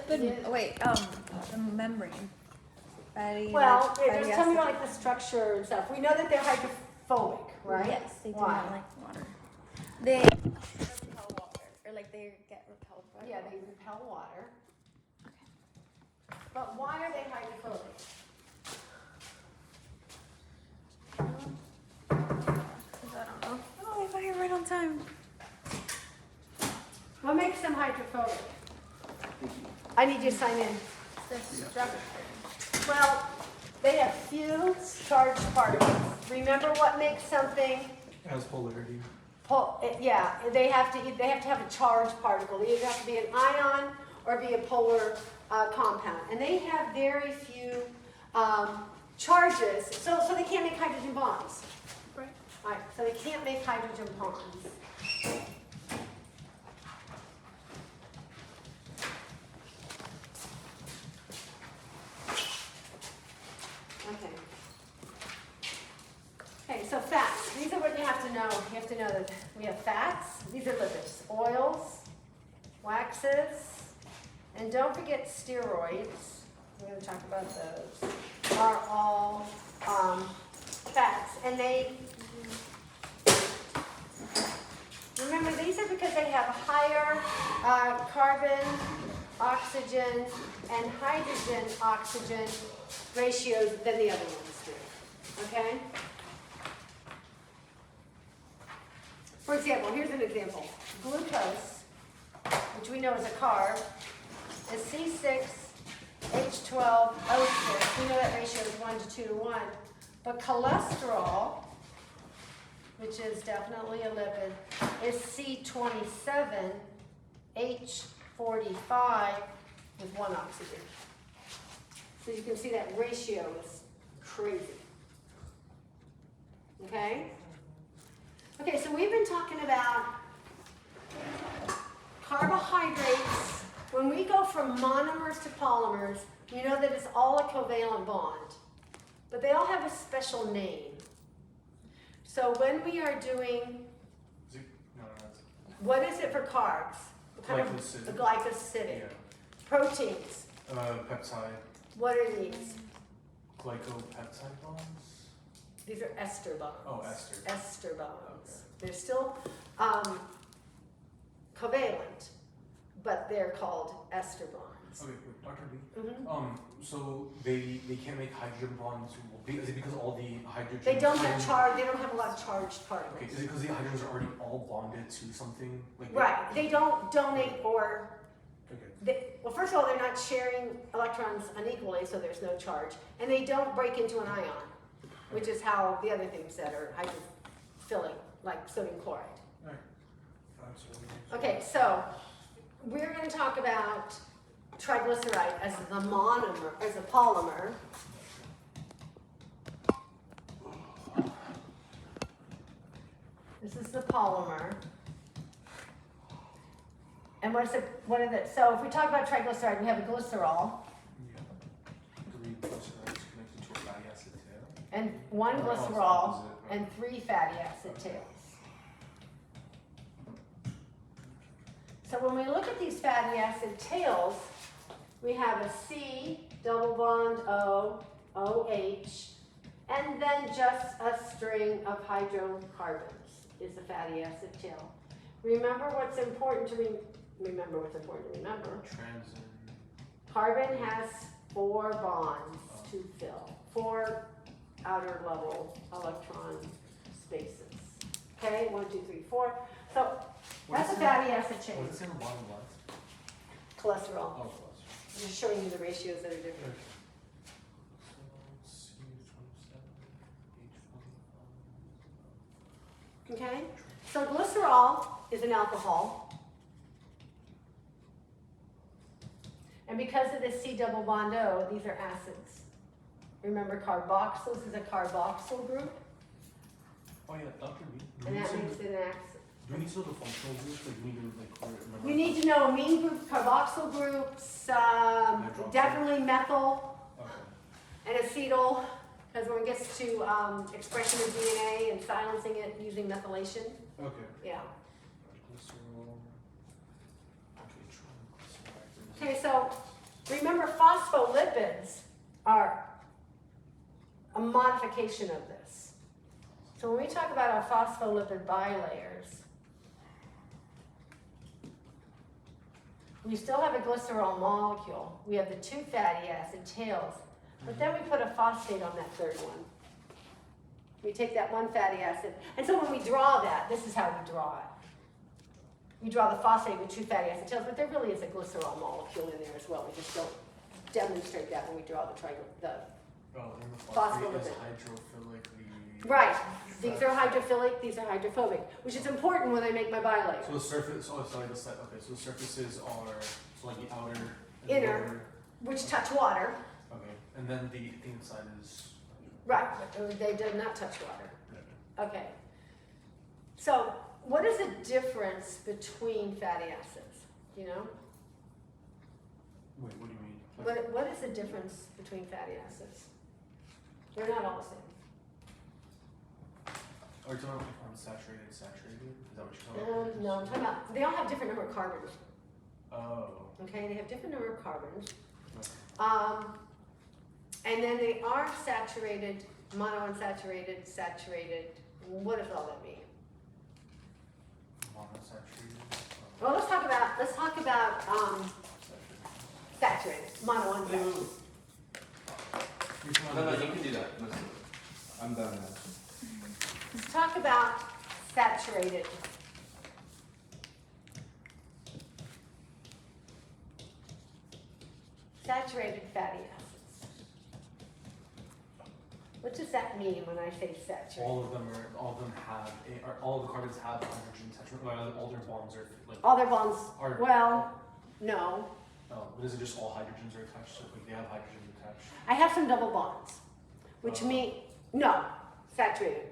lipid. Wait, the membrane. Well, just tell me about like the structure and stuff. We know that they're hydrophobic, right? Yes, they do Why? not like water. They repel water, or like they get repelled by Yeah, they repel water. But why are they hydrophobic? I don't know. Oh, I got here right on time. What makes them hydrophobic? I need you to sign in. The structure. Well, they have few charged particles. Remember what makes something? It has polarity. Yeah, they have to have a charged particle. They either have to be an ion or be a polar compound, and they have very few charges, so they can't make hydrogen bonds. Right. All right, so they can't make hydrogen bonds. Okay, so fats. These are what you have to know. You have to know that we have fats. These are lipids. Oils, waxes, and don't forget steroids. We're going to talk about those. Are all fats. And they, remember, these are because they have higher carbon, oxygen, and hydrogen-oxygen ratios than the other ones do. Okay? For example, here's an example. Glucose, which we know is a carb, is C6H12O6. We know that ratio is 1 to 2 to 1. But cholesterol, which is definitely a lipid, is C27H45 with 1 oxygen. So you can see that ratio is crazy. Okay? Okay, so we've been talking about carbohydrates. When we go from monomers to polymers, you know that it's all a covalent bond, but they all have a special name. So when we are doing, what is it for carbs? What kind Glycosidic. of glycosidic. Yeah. Proteins. Peptide. What are these? Glycopeptide bonds. These are ester bonds. Oh, ester. Ester bonds. Okay. They're still covalent, but they're called ester bonds. Okay, wait, Dr. B. Mm-hmm. So they can't make hydrogen bonds. Is it because all the hydrogen? They don't have charge. They don't have a lot of charged particles. Okay, is it because the hydrogens are already all bonded to something? Like Right. They don't donate or. Okay. Well, first of all, they're not sharing electrons unequally, so there's no charge, and they don't break into an ion, which is how the other things that are hydrophilic, like sodium chloride. All right. Okay, so we're going to talk about triglyceride as the monomer, as a polymer. This is the polymer. And what is it? What is it? So if we talk about triglyceride, we have a glycerol. Yeah. 3 glycerides connected to a fatty acid tail. And 1 Or glycerol opposite, right? and 3 fatty acid tails. So when we look at these fatty acid tails, we have a C double bond O, OH, and then just a string of hydrocarbons is the fatty acid tail. Remember what's important to remember. Trans and Carbon has 4 bonds to fill, 4 outer level electron spaces. Okay, 1, 2, 3, 4. So that's a fatty acid chain. What is it in the bottom left? Cholesterol. Oh, I'm just showing you the ratios that are different. Okay, so glycerol is an alcohol. And because of this C double bond O, these are acids. Remember carboxyls is a carboxyl group, Oh yeah, Dr. B. and that makes it an acid. Do we need to know the functional groups? Like, do we need to remember? You need to know amine groups, carboxyl groups, definitely methyl Okay. and acetyl, because when it gets to expression of DNA and silencing it using methylation, Okay. yeah. Glycerol. Okay, triglyceride. Okay, so Remember, phospholipids are a modification of this. So when we talk about our phospholipid bilayers, we still have a glycerol molecule. We have the two fatty acid tails, but then we put a phosphate on that third one. We take that one fatty acid, and so when we draw that, this is how we draw it. We draw the phosphate with two fatty acid tails, but there really is a glycerol molecule in there as well. We just don't demonstrate that when we draw the phosphate is hydrophilically. Right. These are hydrophilic, these are hydrophobic, which is important when I make my bilayer. So the surface, so the surfaces are, so like the outer and Inner. lower. Which touch water. Okay, and then the inside is. Right, but they do not touch water. Okay. So, what is the difference between fatty acids? You know? Wait, what do you mean? What is the difference between fatty acids? They're not all the same. Are you talking about unsaturated, saturated? Is that what you're talking about? No, I'm talking about, they all have different number of carbons. Oh. Okay, they have different number of carbons. Okay. And then they are saturated, monounsaturated, saturated. What does all that mean? Monosaturated. Well, let's talk about saturated, monounsaturated. No, you can do that. I'm done now. Let's talk about saturated. Saturated fatty acids. What does that mean when I say saturated? All of them have all the carbons have hydrogen attachment. All their bonds are like. All their bonds, Are, well, no. Oh, but is it just all hydrogens are attached? So like they have hydrogens attached. I have some double bonds, which mean, no, saturated.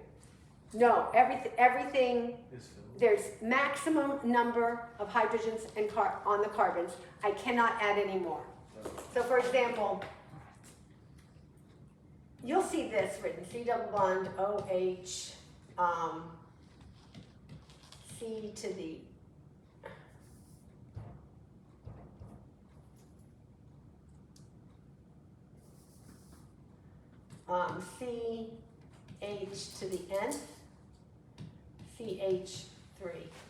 No, everything, Is filled. there's maximum number of hydrogens and on the carbons. I cannot add any more. So for example, you'll see this written, C double bond OH, C to the CH to the nth, CH3.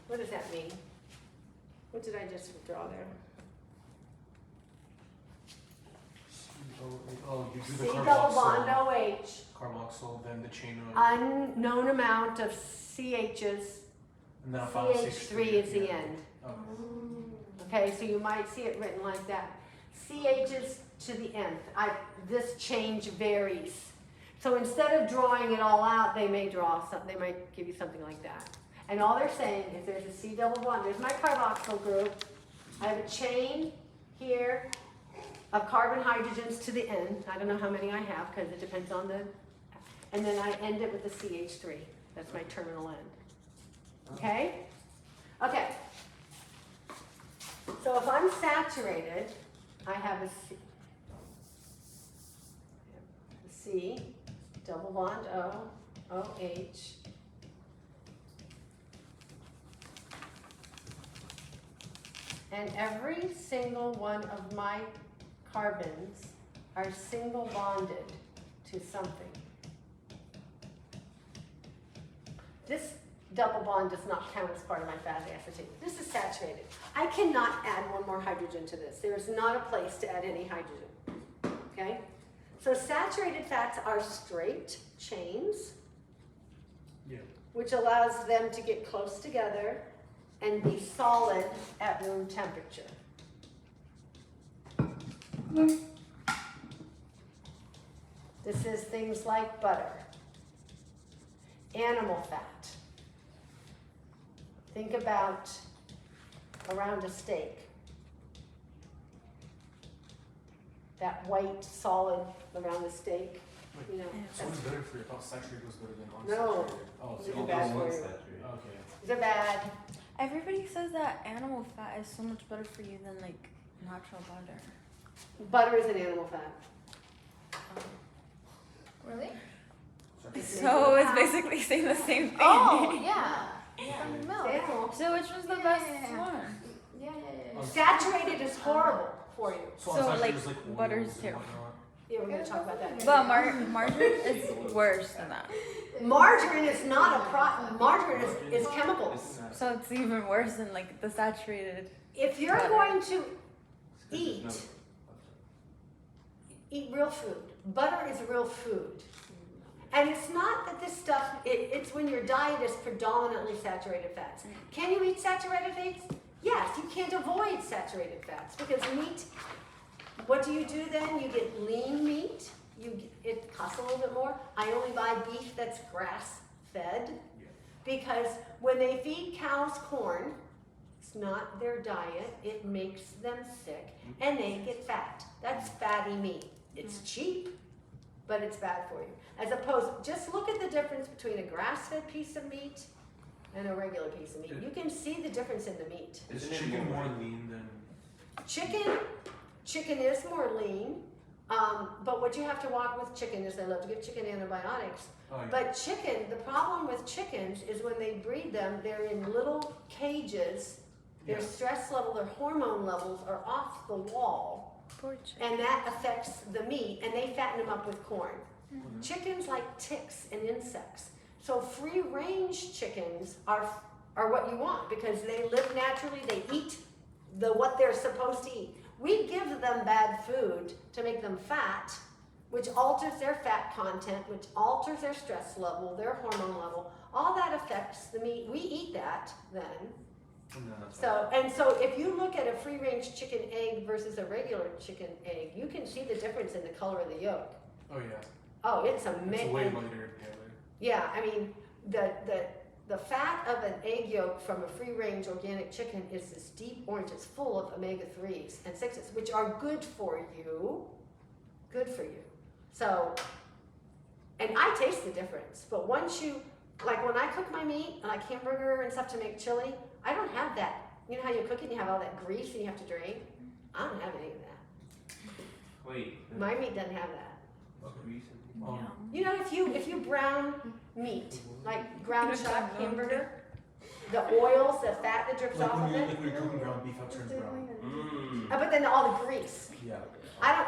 What does that mean? What did I just draw there? Oh, you do the C carboxyl. double bond OH, Carboxyl, then the chain of. unknown amount of CH's, And then a CH3 is the end. Okay. Okay, so you might see it written like that. CH's to the nth. This change varies. So instead of drawing it all out, they may draw something. They might give you something like that. And all they're saying is there's a C double bond. There's my carboxyl group. I have a chain here of carbon hydrogens to the end. I don't know how many I have because it depends on the. And then I end it with the CH3. That's my terminal end. Okay? Okay. So if I'm saturated, I have a C, double bond O, OH. And every single one of my carbons are single bonded to something. This double bond does not count as part of my fatty acid chain. This is saturated. I cannot add one more hydrogen to this. There is not a place to add any hydrogen. Okay? So saturated fats are straight chains, Yeah. which allows them to get close together and be solid at room temperature. This is things like butter, animal fat. Think about around a steak. That white solid around the steak, you know. So what's better for you? I thought saturated was better than unsaturated. No. Oh, These so are all bad those for ones. you. Okay. These are bad. Everybody says that animal fat is so much better for you than like natural butter. Butter is an animal fat. Really? So it's basically saying the same thing. Oh, yeah. Yeah. From milk. Animal. So which one's the best one? Yeah. Saturated is horrible. for you. So, So, unsaturated like, is like butter's oils and terrible. whatnot. Yeah, we're gonna talk about that. But margarine is worse than that. Margarine is not margarine is chemicals. Isn't that- So it's even worse than like the saturated. If you're Butter. going to There's no- eat real food, butter is real food. And it's not that this stuff, it's when your diet is predominantly saturated fats. Can you eat saturated fats? Yes, you can't avoid saturated fats because meat, what do you do then? You get lean meat, it costs a little bit more. I only buy beef that's grass fed because when they feed cows corn, it's not their diet, it makes them sick and they get fat. That's fatty meat. It's cheap, but it's bad for you. As opposed, just look at the difference between a grass-fed piece of meat and a regular piece of meat. You can see the difference in the meat. Is Isn't it chicken more- more lean than? Chicken is more lean, but what you have to walk with chicken is they love to give chicken antibiotics. Oh, yeah. But chicken, the problem with chickens is when they breed them, they're in little cages. Their Yeah. stress level, their hormone levels are off the wall. Poor chicken. And that affects the meat, and they fatten them up with corn. Chickens like ticks and insects. So free-range chickens are what you want because they live naturally, they eat what they're supposed to eat. We give them bad food to make them fat, which alters their fat content, which alters their stress level, their hormone level. All that affects the meat. We eat that then. No, that's So if you look at a free-range chicken egg versus a regular chicken egg, you can see the difference in the color of the yolk. Oh yeah. Oh, it's It's amazing. way lighter. Yeah, I mean, the fat of an egg yolk from a free-range organic chicken is this deep orange. It's full of omega-3s and 6s, which are good for you. Good for you. So, and I taste the difference. But once you, like when I cook my meat, like hamburger and stuff to make chili, I don't have that. You know how you cook it and you have all that grease and you have to drain? I don't have any of that. Wait. My meat doesn't have that. Grease and- Um, You know, if you brown meat, like ground chuck hamburger, the oils, the fat that drips like off of when it, you're cooking ground beef, how it turns brown. Mmm. but then all the grease. Yeah. I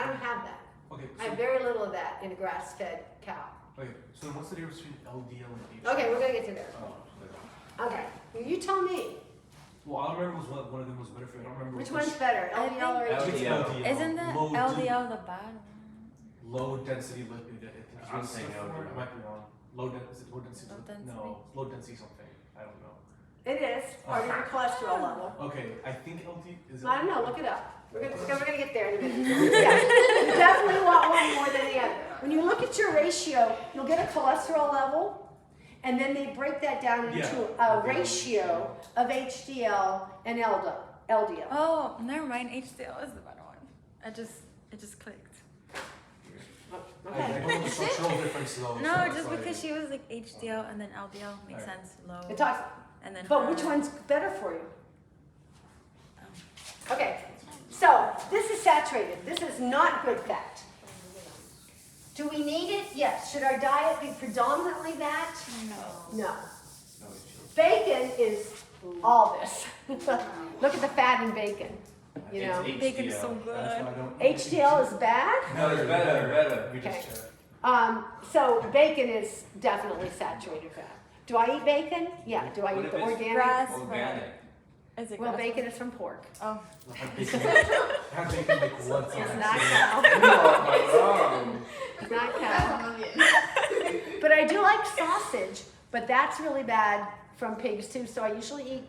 don't have that. Okay. I have very little of that in a grass-fed cow. Okay. So then what's the difference between LDL and HDL? Okay, we're gonna get to there. Oh, Okay, you tell me, well, I remember was one of them was better for you. I don't remember which one's better, I LDL or I think it's HDL? LDL. Isn't that Low LDL the bad one? low density lipid. I think is I'm what it's saying for. LDL. I might be wrong. Is it low density? Low density? No, low density something. I don't know. It is part of your cholesterol level. Okay, I think LD is. I don't know, look it up. We're gonna get there in a minute. Yeah, you definitely want one more than the other. When you look at your ratio, you'll get a cholesterol level, and then they break that down into a ratio of HDL and LDL. Oh, never mind. HDL is the better one. It just clicked. I Okay. know the structural difference though. so No, that's just why- because she was like HDL and then LDL makes Alright. sense. Low. It talks, And then. but high. which one's better for you? Okay, so this is saturated. This is not good fat. Do we need it? Yes. Should our diet be predominantly that? No. No. No, it's Bacon is all this. Look at the fat in bacon. You know, It's Bacon is HDL. so That's good. why I don't. HDL is bad. No, it's better. We just Okay. checked. So bacon is definitely saturated fat. Do I eat bacon? Yeah. Do I What eat if the it's organic? Grass Organic. fed. Is it Well, grass bacon is from pork. Oh. I had bacon. I had bacon like once. It's on not accident. cow. You are wrong. It's not cow. But I do like sausage, but that's really bad from pigs too. So I usually eat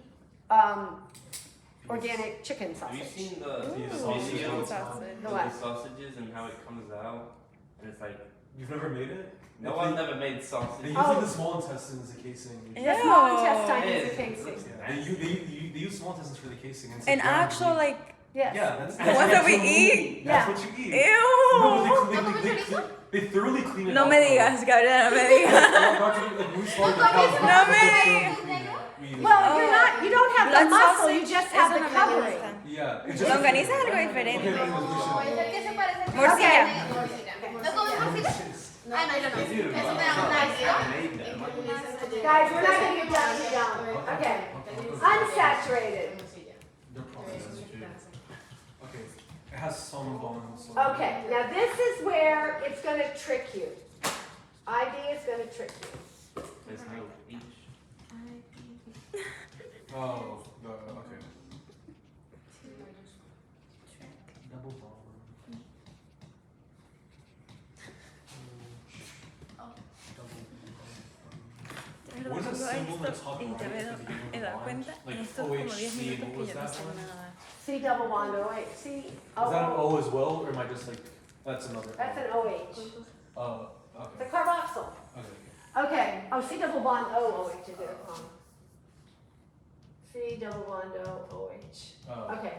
organic chicken Have you sausage. seen the These videos sausage. The of what? the sausages and how it comes out? And it's like, You've never made it? no one ever made They sausage. use Oh. like the small intestines as a casing. Yeah. The small intestine It is is. a casing. Yeah, they use small intestines for the casing. And it's An like ground actual beef. like. Yes. Yeah, that's The ones that we eat? That's Yeah. what you eat. Ew. No, but they thoroughly clean it No up, me though. digas, Gabriela, no me digas. Like, we slaughtered the cows, No they me. thoroughly clean it. We use it. Well, you don't have the Blood muscle, you sausage just have the es una covering. melisa. Yeah, it's just. Longaniza es algo Okay, diferente. anyways, we should- Es el que se parece al Morcilla. ¿No comes morcilla? Ay, no, yo no. They do. Eso me da una idea. I made them. Guys, we're not gonna get down. Okay. Unsaturated. They're processed. has some bones. Okay, now this is where it's gonna trick you. IB is gonna trick you. There's no H. Oh, okay. Double bond. What is that symbol in the top right? Y te at the das beginning of y the das bond? cuenta Like en estos como 10 OHC, minutos what que was yo no that sé one? nada. C double bond OH. C Is that an O. O as well, or am I just like, that's another That's O? an OH. Oh, The okay. carboxyl. Okay. Okay. Oh, C double bond O OH. I did it wrong. C double bond O OH. Oh. Okay,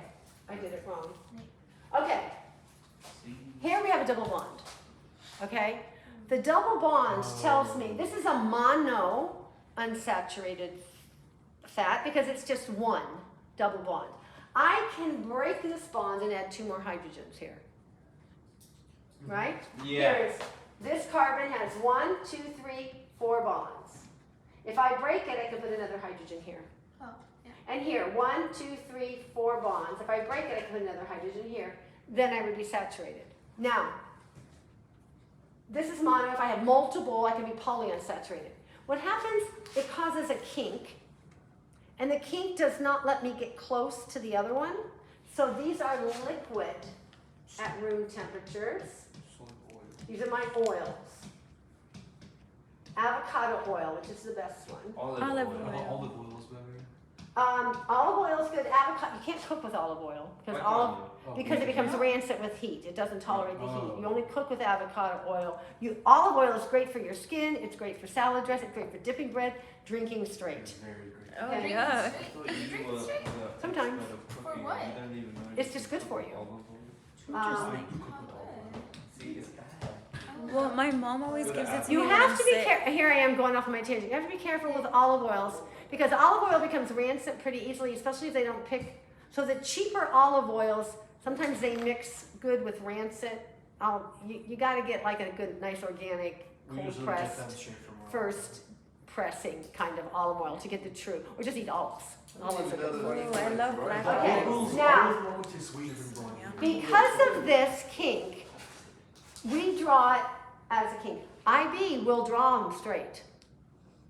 I did it wrong. Okay, C. here we have a double bond. Okay, the double bond tells me this is a mono unsaturated fat because it's just one double bond. I can break this bond and add 2 more hydrogens here. Right? Yeah. Here is, this carbon has 1, 2, 3, 4 bonds. If I break it, I can put another hydrogen here. Oh, yeah. And here, 1, 2, 3, 4 bonds. If I break it, I can put another hydrogen here. Then I would be saturated. Now, this is mono. If I have multiple, I can be polyunsaturated. What happens, it causes a kink. And the kink does not let me get close to the other one. So these are liquid at room temperatures. These are my oils. Avocado oil, which is the best one. Olive Olive oil. oil. Olive oil is better. Olive oil is good. Avocado, you can't cook with olive oil because Oh, because it becomes rancid with heat. It doesn't tolerate the heat. Oh. You only cook with avocado oil. Olive oil is great for your skin. It's great for salad dressing. It's great for dipping bread, drinking straight. It's very great. Oh, Okay. yeah. I thought You you drink were straight? the Sometimes. expert of For cooking. what? You don't even know It's just good for you. olive oil. Um, I do cook with olive oil. See, it's bad. Well, my mom always gives it to me You when have I'm to be sick. careful. Here I am going off on my tangent. You have to be careful with olive oils because olive oil becomes rancid pretty easily, especially if they don't pick. So the cheaper olive oils, sometimes they mix good with rancid. You got to get like a good, nice organic, We cold usually get them pressed, straight from our first pressing kind of olive oil to get the true. Or just eat olives. Olives are good for you. Oh, I love black Okay, olives. now- Olive oil tastes sweeter than brown. Because of this kink, we draw it as a kink. IB will draw them straight.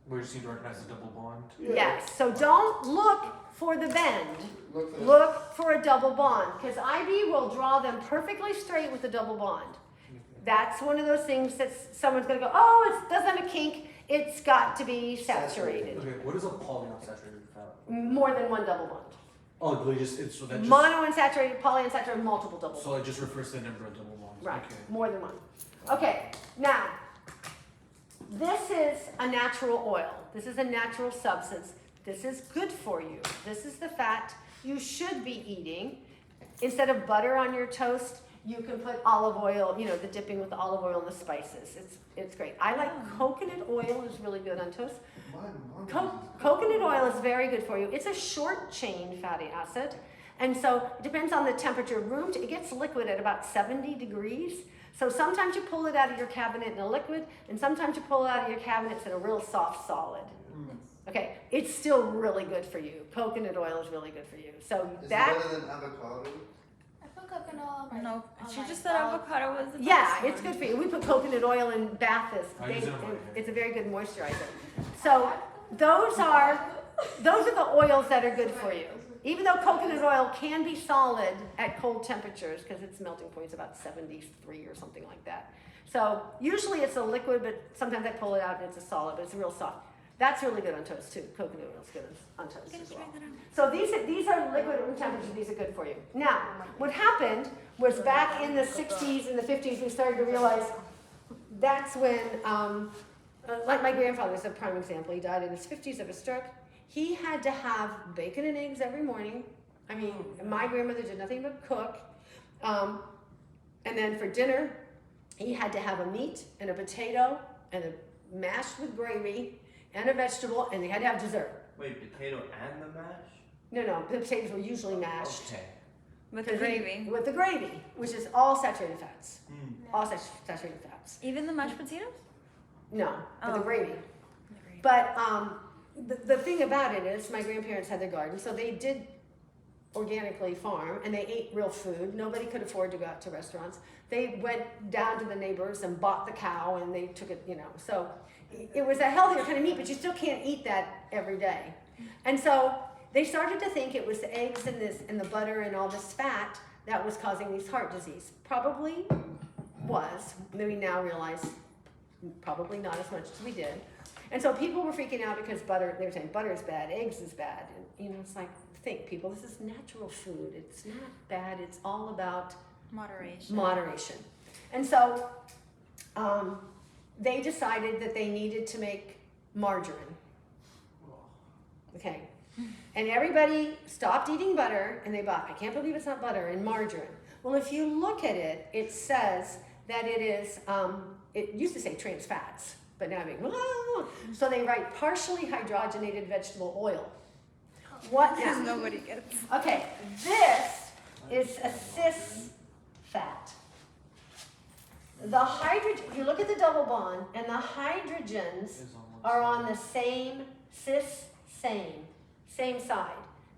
We just need to recognize the double bond. Yes, so don't look for the bend. Look for Look for a double bond, because IB will draw them perfectly straight with a double bond. That's one of those things that someone's gonna go, oh, it doesn't have a kink, it's got to be saturated. Okay, what is a polyunsaturated fat? More than one double bond. Oh, they just, it's, so that just, Monounsaturated, polyunsaturated, multiple double bonds. so it just refers to the number of double bonds. Right, Okay. more than one. Okay, now, this is a natural oil. This is a natural substance. This is good for you. This is the fat you should be eating. Instead of butter on your toast, you can put olive oil, you know, the dipping with the olive oil and the spices. It's great. I like coconut oil is really good on toast. Coconut oil is very good for you. It's a short chain fatty acid. And so it depends on the temperature. It gets liquid at about 70 degrees. So sometimes you pull it out of your cabinet in a liquid, and sometimes you pull it out of your cabinets in a real soft solid. Okay, it's still really good for you. Coconut oil is really good for you. So Is that, it better than avocado? I put coconut oil on my No, she my just said dog. avocado was the yeah, best it's one. good for you. We put coconut oil in bath. I use it on my hair. It's a very good moisturizer. So those are the oils that are good for you. Even though coconut oil can be solid at cold temperatures, because its melting point is about 73 or something like that. So usually it's a liquid, but sometimes I pull it out and it's a solid, but it's real soft. That's really good on toast too. Coconut oil is good on toast as well. So these are liquid room temperature. These are good for you. Now, what happened was back in the 60s and the 50s, we started to realize that's when, like my grandfather is a prime example. He died in his 50s of a stroke. He had to have bacon and eggs every morning. I mean, my grandmother did nothing but cook. And then for dinner, he had to have a meat and a potato and a mashed with gravy and a vegetable, and they had to have dessert. Wait, potato and the mash? No, the potatoes were usually mashed. Okay. With the gravy. With the gravy, which is all saturated fats. Mm. All saturated fats. Even the mashed potatoes? No, but the Oh. gravy. But the thing about it is my grandparents had their garden, so they did organically farm, and they ate real food. Nobody could afford to go out to restaurants. They went down to the neighbors and bought the cow, and they took it, so it was a healthier kind of meat, but you still can't eat that every day. And so they started to think it was the eggs and the butter and all this fat that was causing these heart disease. Probably was. Maybe now realize probably not as much as we did. And so people were freaking out because they were saying butter is bad, eggs is bad. And it's like, think people, this is natural food. It's not bad. It's all about moderation. And so they decided that they needed to make margarine. Okay. And everybody stopped eating butter and they bought, I can't believe it's not butter, and margarine. Well, if you look at it, it says that it is, it used to say trans fats, but now so they write partially hydrogenated vegetable oil. What now? Nobody gets. Okay, this is a cis fat. The hydrogen, if you look at the double bond, and the hydrogens are on the same same side.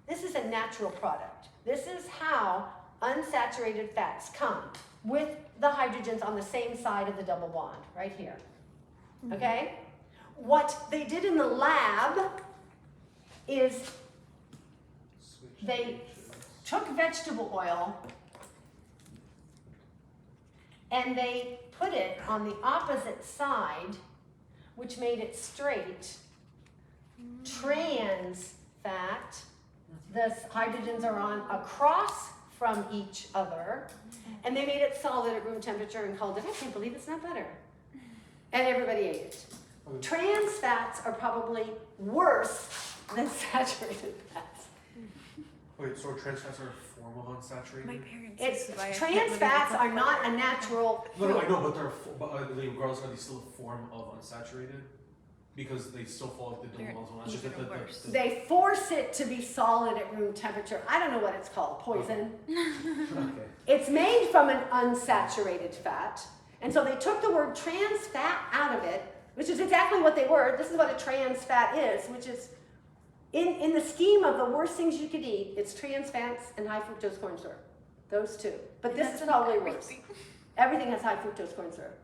This is a natural product. This is how unsaturated fats come, with the hydrogens on the same side of the double bond, right here. Okay? What they did in the lab is they took vegetable oil and they put it on the opposite side, which made it straight. Trans fat, the hydrogens are on across from each other, and they made it solid at room temperature and called it, I can't believe it's not butter. And everybody ate it. Trans fats are probably worse than saturated fats. Wait, so trans fats are a form of unsaturated? My parents. Trans fats are not a natural. No, I know, but regardless, are they still a form of unsaturated? Because they still fall like the double bonds. That's just the They force it to be solid at room temperature. I don't know what it's called, poison. Okay. It's made from an unsaturated fat. And so they took the word trans fat out of it, which is exactly what they were. This is what a trans fat is, which is, in the scheme of the worst things you could eat, it's trans fats and high fructose corn syrup. Those two. But this is probably worse. Everything has high fructose corn syrup.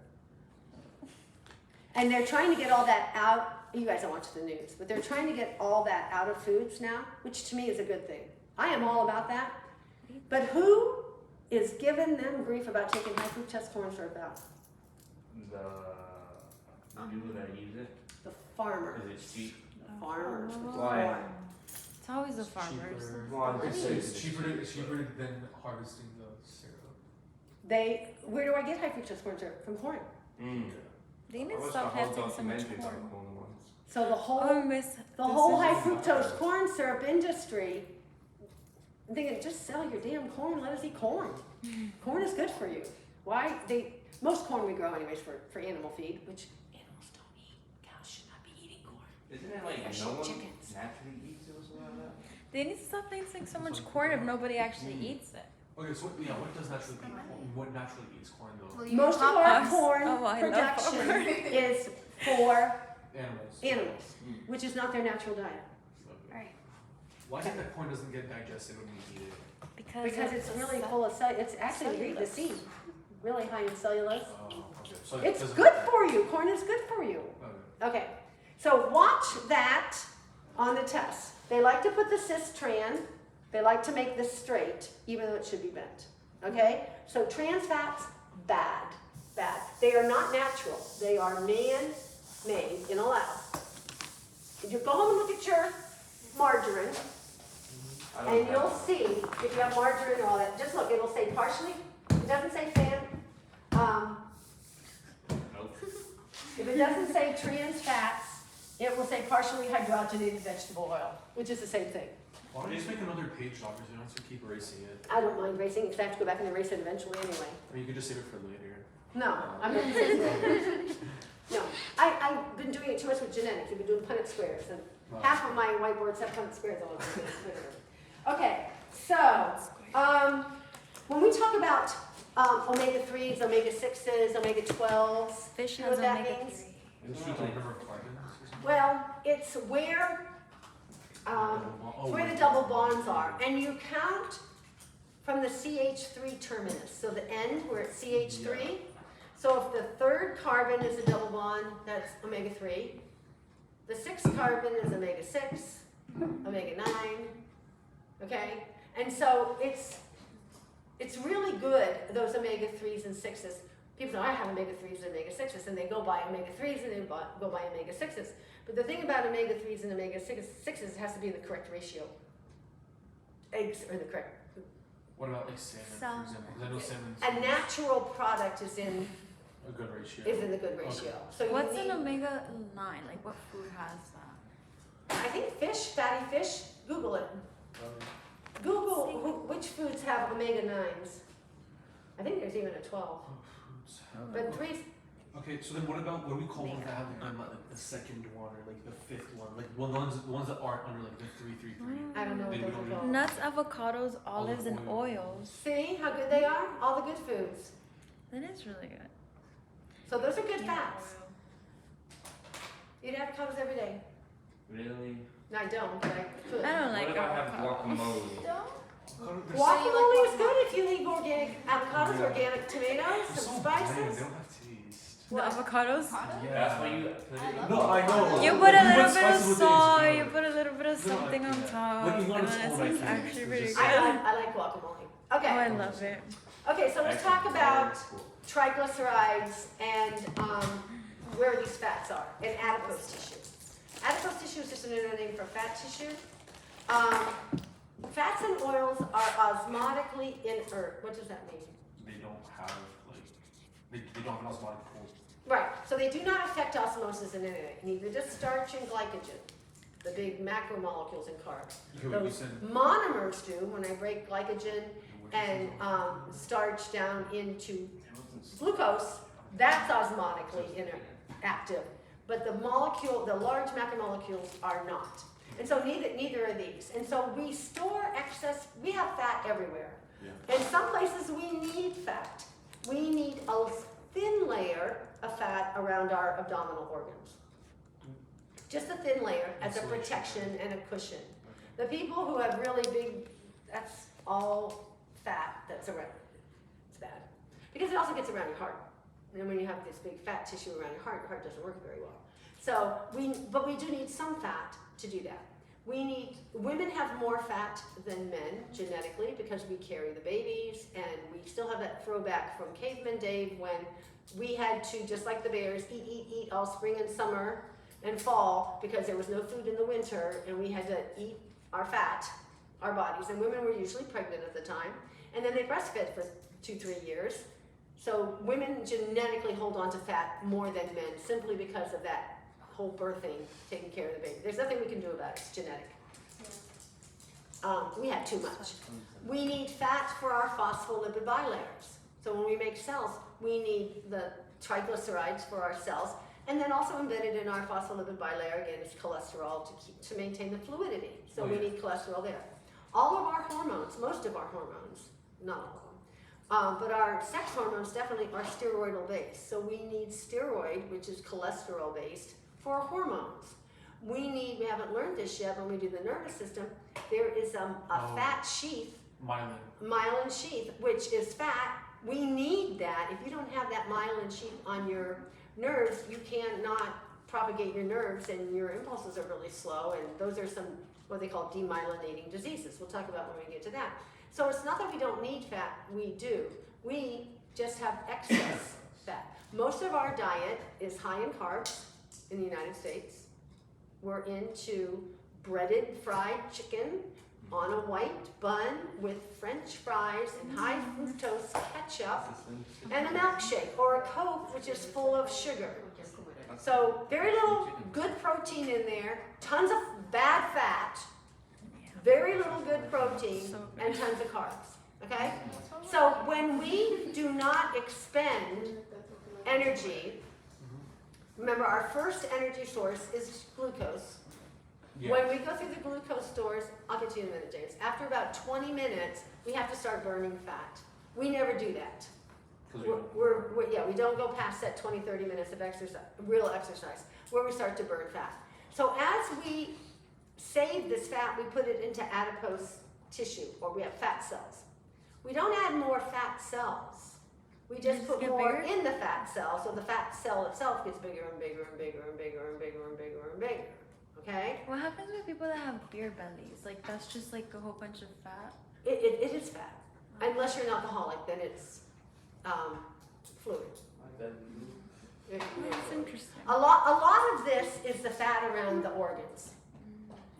And they're trying to get all that out. You guys don't watch the news, but they're trying to get all that out of foods now, which to me is a good thing. I am all about that. But who is giving them grief about taking high fructose corn syrup out? The people that use it. The farmer. Is it cheap? The farmers. Why? It's always the farmers. Well, It's cheaper than harvesting the syrup. Where do I get high fructose corn syrup? From corn. They need to stop having so much corn. So the whole The whole high fructose corn syrup industry, I'm thinking, just sell your damn corn, let us eat corn. Corn is good for you. Why? Most corn we grow anyways for animal feed, which animals don't eat. Cows should not be eating corn. Isn't it like Especially no one chickens. naturally eats it or something like that? They need to stop placing so much corn if nobody actually eats it. Okay, so what does naturally eat corn? What naturally eats corn though? Well, you Most of pop our us. corn Oh, I love production corn. is for Animals. which is not their natural diet. Okay. Right. Why do you think that corn doesn't get digested when we eat it? Because it's really full of it's actually read the seed. Really high in cellulose. Oh, okay. So it It's doesn't good matter. for you. Corn is good for you. Okay. Okay, so watch that on the test. They like to put the cis-tran. They like to make this straight, even though it should be bent. Okay, so trans fats, bad. They are not natural. They are man-made in a lab. You go home and look at your margarine, and you'll see if you have margarine or all that. Just look, it'll say partially. It doesn't say Nope. if it doesn't say trans fats, it will say partially hydrogenated vegetable oil, which is the same thing. Why don't you just make another page, doctor, so you don't have to keep erasing it? I don't mind racing, because I have to go back and erase it eventually anyway. I mean, you could just save it for later. No, I'm not erasing it. No, I've been doing it too much with genetics. I've been doing Punnett squares, and half of my whiteboards have Punnett squares all over it. Okay, so when we talk about omega-3s, omega-6s, omega-12s, Fish you know has what that omega-3. means? Isn't it like number of carbons or something? Well, it's where Oh, where the double bonds are, and you count from the CH3 terminus, so the end where it's CH3. So if the third carbon is a double bond, that's omega-3. The sixth carbon is omega-6, omega-9, okay? And so it's really good, those omega-3s and 6s. People say, I have omega-3s and omega-6s, and they go by omega-3s and they go by omega-6s. But the thing about omega-3s and omega-6s, it has to be in the correct ratio. Eggs are in the correct. What about like salmon, Salmon. for example? Because I know salmon A natural product is in a good ratio. the good ratio. So you What's need, an omega-9? Like what food has that? I think fish, fatty fish. Google it. Google which foods have omega-9s. I think there's even a 12. Oh, foods. But three. Okay, so then what do we call ones that have like the second one or like the fifth one? Like the ones that aren't under like the 333. I don't know what Maybe those we are don't called. Nuts, avocados, olives, and oil. oils. See how good they are? All the good foods. That is really good. So those are good Peanut fats. oil. Eat avocados every day. Really? No, I don't, but I could. I don't like What if I have avocado. guacamole? Don't. Guacamole is good if you eat organic avocados, Yeah. organic tomatoes, They're some so bland, spices. they don't have taste. The avocados? Yeah. That's why you put it in. No, I know. You put a You little put bit of spices with it, it's salt, good. you put a little bit of No, I something on like that. top, Looking on and its then it own, I tastes think actually it's pretty just- good. I like guacamole. Okay, Oh, I love it. okay, so let's talk about triglycerides and where these fats are in adipose tissue. Adipose tissue is just another name for fat tissue. Fats and oils are osmotically inert. What does that mean? They don't have like they don't have an osmotic pool. Right, so they do not affect osmosis in any way, neither does starch and glycogen, the big macromolecules in carbs. Okay, wait, you Those said monomers do when I break glycogen and starch down into glucose, that's osmotically active. But the molecule, the large macromolecules are not. And so neither are these. And so we store excess, we have fat everywhere. Yeah. In some places we need fat. We need a thin layer of fat around our abdominal organs. Just a thin layer as a Insulation. protection and a cushion. The people who have really big, that's all fat that's around. It's bad. Because it also gets around your heart. And when you have this big fat tissue around your heart doesn't work very well. So but we do need some fat to do that. Women have more fat than men genetically because we carry the babies, and we still have that throwback from caveman Dave when we had to, just like the bears, eat all spring and summer and fall because there was no food in the winter, and we had to eat our fat, our bodies, and women were usually pregnant at the time, and then they breastfed for 2-3 years. So women genetically hold on to fat more than men simply because of that whole birthing, taking care of the baby. There's nothing we can do about it, it's genetic. We have too much. We need fat for our phospholipid bilayers. So when we make cells, we need the triglycerides for our cells, and then also embedded in our phospholipid bilayer, again, is cholesterol to maintain the fluidity. So we need cholesterol there. All of our hormones, most of our hormones, not all of them, but our sex hormones definitely are steroidal based. So we need steroid, which is cholesterol based, for hormones. We haven't learned this yet when we do the nervous system, there is a fat sheath, myelin sheath, which is fat. We need that. If you don't have that myelin sheath on your nerves, you cannot propagate your nerves, and your impulses are really slow, and those are some what they call demyelinating diseases. We'll talk about when we get to that. So it's not that we don't need fat, we do. We just have excess fat. Most of our diet is high in carbs in the United States. We're into breaded fried chicken on a white bun with French fries and high fructose ketchup and a milkshake or a Coke, which is full of sugar. So very little good protein in there, tons of bad fat, very little good protein, and tons of carbs, okay? So when we do not expend energy, remember our first energy source is glucose. Yeah. When we go through the glucose stores, I'll get to you in a minute, James. After about 20 minutes, we have to start burning fat. We never do that. We don't go past that 20-30 minutes of exercise, real exercise, where we start to burn fat. So as we save this fat, we put it into adipose tissue, or we have fat cells. We don't add more fat cells. We just put get more bigger? in the fat cell, so the fat cell itself gets bigger and bigger and bigger and bigger and bigger and bigger and bigger. Okay? What happens with people that have beer bellies? Like that's just like a whole bunch of fat. It is fat. Unless you're an alcoholic, then it's fluid. Like that. Oh, that's interesting. A lot of this is the fat around the organs.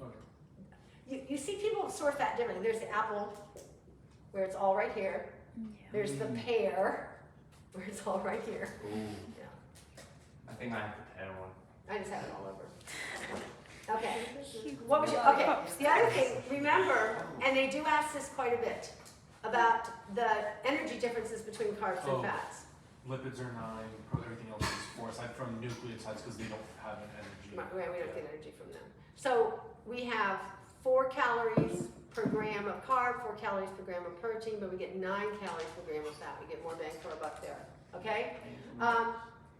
Okay. You see people store fat differently. There's the apple, where it's all right here. Yeah. There's the pear, where it's all right here. Ooh. Yeah. I think I have the pear one. I just have it all over. Okay. What was your, okay, the other thing, remember, and they do ask this quite a bit, about the energy differences between carbs and Oh. fats. Lipids are 9, everything else is 4, aside from nucleotides because they don't have an energy. Right, we don't get energy from them. So we have 4 calories per gram of carb, 4 calories per gram of protein, but we get 9 calories per gram of fat. We get more bang for our buck there, okay?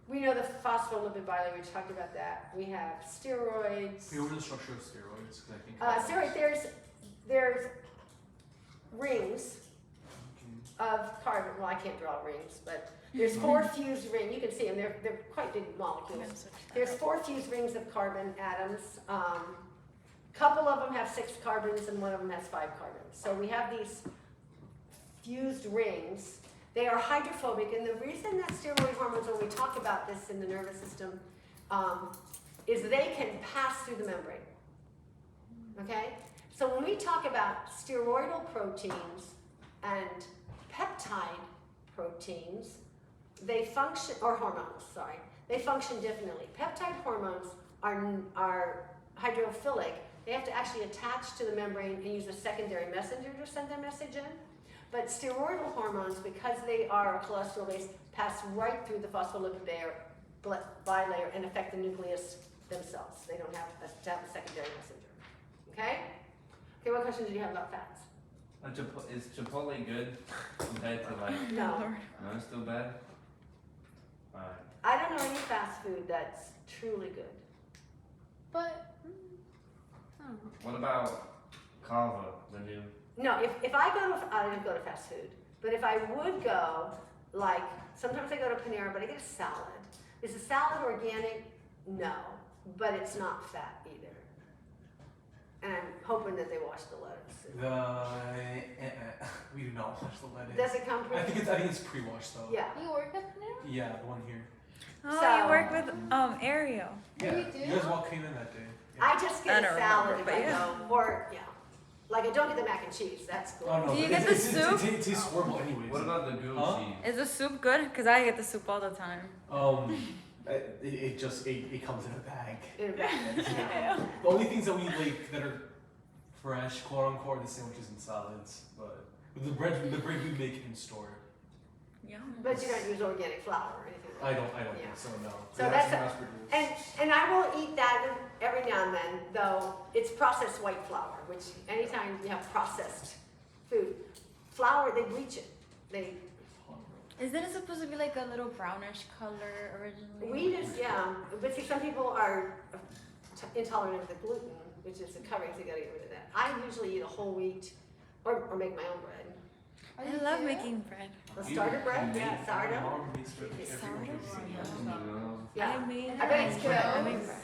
We know the phospholipid bilayer, we talked about that. We have steroids. Hey, what are the structure of steroids? 'Cause I think Steroid, there's rings of carbon. Well, I can't draw rings, but there's 4 fused rings. You can see them. They're quite big molecules. There's 4 fused rings of carbon atoms. Couple of them have 6 carbons, and one of them has 5 carbons. So we have these fused rings. They are hydrophobic, and the reason that steroid hormones, when we talk about this in the nervous system, is they can pass through the membrane. Okay? So when we talk about steroidal proteins and peptide proteins, they function, or hormones, sorry, they function differently. Peptide hormones are hydrophilic. They have to actually attach to the membrane and use a secondary messenger to send their message in. But steroidal hormones, because they are cholesterol based, pass right through the phospholipid bilayer and affect the nucleus themselves. They don't have to have a secondary messenger. Okay? Okay, what questions do you have about fats? Is Chipotle good compared to like? No. No, it's still bad. Alright. I don't know any fast food that's truly good. But I don't know. What about Kava, the new? No, if I go to, I don't go to fast food, but if I would go, like, sometimes I go to Panera, but I get a salad. Is the salad organic? No, but it's not fat either. And I'm hoping that they wash the lettuce. We do not wash the lettuce. Does it come pre? I think it's pre-washed though. Yeah. You work at Panera? Yeah, the one here. Oh, So- you work with Ariel. Yeah. you do? You guys all came in that day. Yeah. I just I get a don't salad remember, if I but yeah. go, or, yeah. Like, I don't get the mac and cheese, that's cool. Oh no. Do you it- get it- the it- soup? It tastes horrible anyways. What about the grilled Huh? cheese? Is the soup good? Cause I get the soup all the time. It just it comes in a bag. In a bag. Yeah. The only things that we like that are fresh, quote unquote, are the sandwiches and salads. But the bread we make in store. Yum. But you don't use organic flour or anything like that. I don't Yeah. think so. No. So It has that's to be a- mass produced. And I will eat that every now and then, though it's processed white flour, which anytime you have processed food, flour, they bleach it. Isn't it supposed to be like a little brownish color originally? Wheat is, yeah, but see, some people are intolerant of the gluten, which is the covering, so you gotta get rid of that. I usually eat a whole wheat, or make my own bread. Are I you love serious? making bread. The starter bread, yeah, My sourdough. mom makes bread every Sourdough? week. Yeah. I made I bet it's bread. good. I made bread.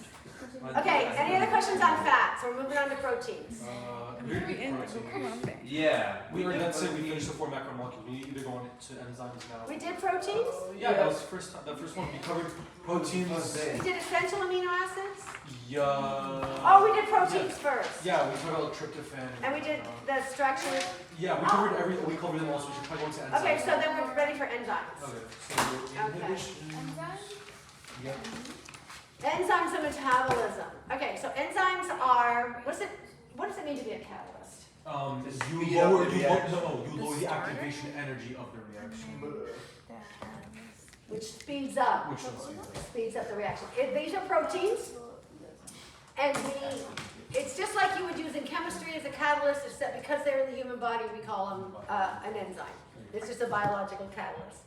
Okay, any other questions on fat? So we're moving on to proteins. We already did protein. Come on, babe. Yeah. We already, did that's it, we protein. finished the 4 macromolecules. We either go on to enzymes now. We did proteins? Yeah, that was the first one. We covered proteins. We did essential amino acids? Yeah. Oh, we did proteins first. Yeah, we covered all the tryptophan. And we did the structure. Yeah, we covered we covered them all, so we should probably go into enzymes. Okay, so then we're ready for enzymes. Okay, so inhibition. Enzymes? Yeah. Enzymes and metabolism. Okay, so enzymes are, what does it mean to be a catalyst? You Speed up lower the you reaction. lower the starter? activation energy of the reaction, Which speeds up, which does speeds up the reaction. These are proteins, and it's just like you would use in chemistry as a catalyst, except because they're in the human body, we call them an enzyme. It's just a biological catalyst.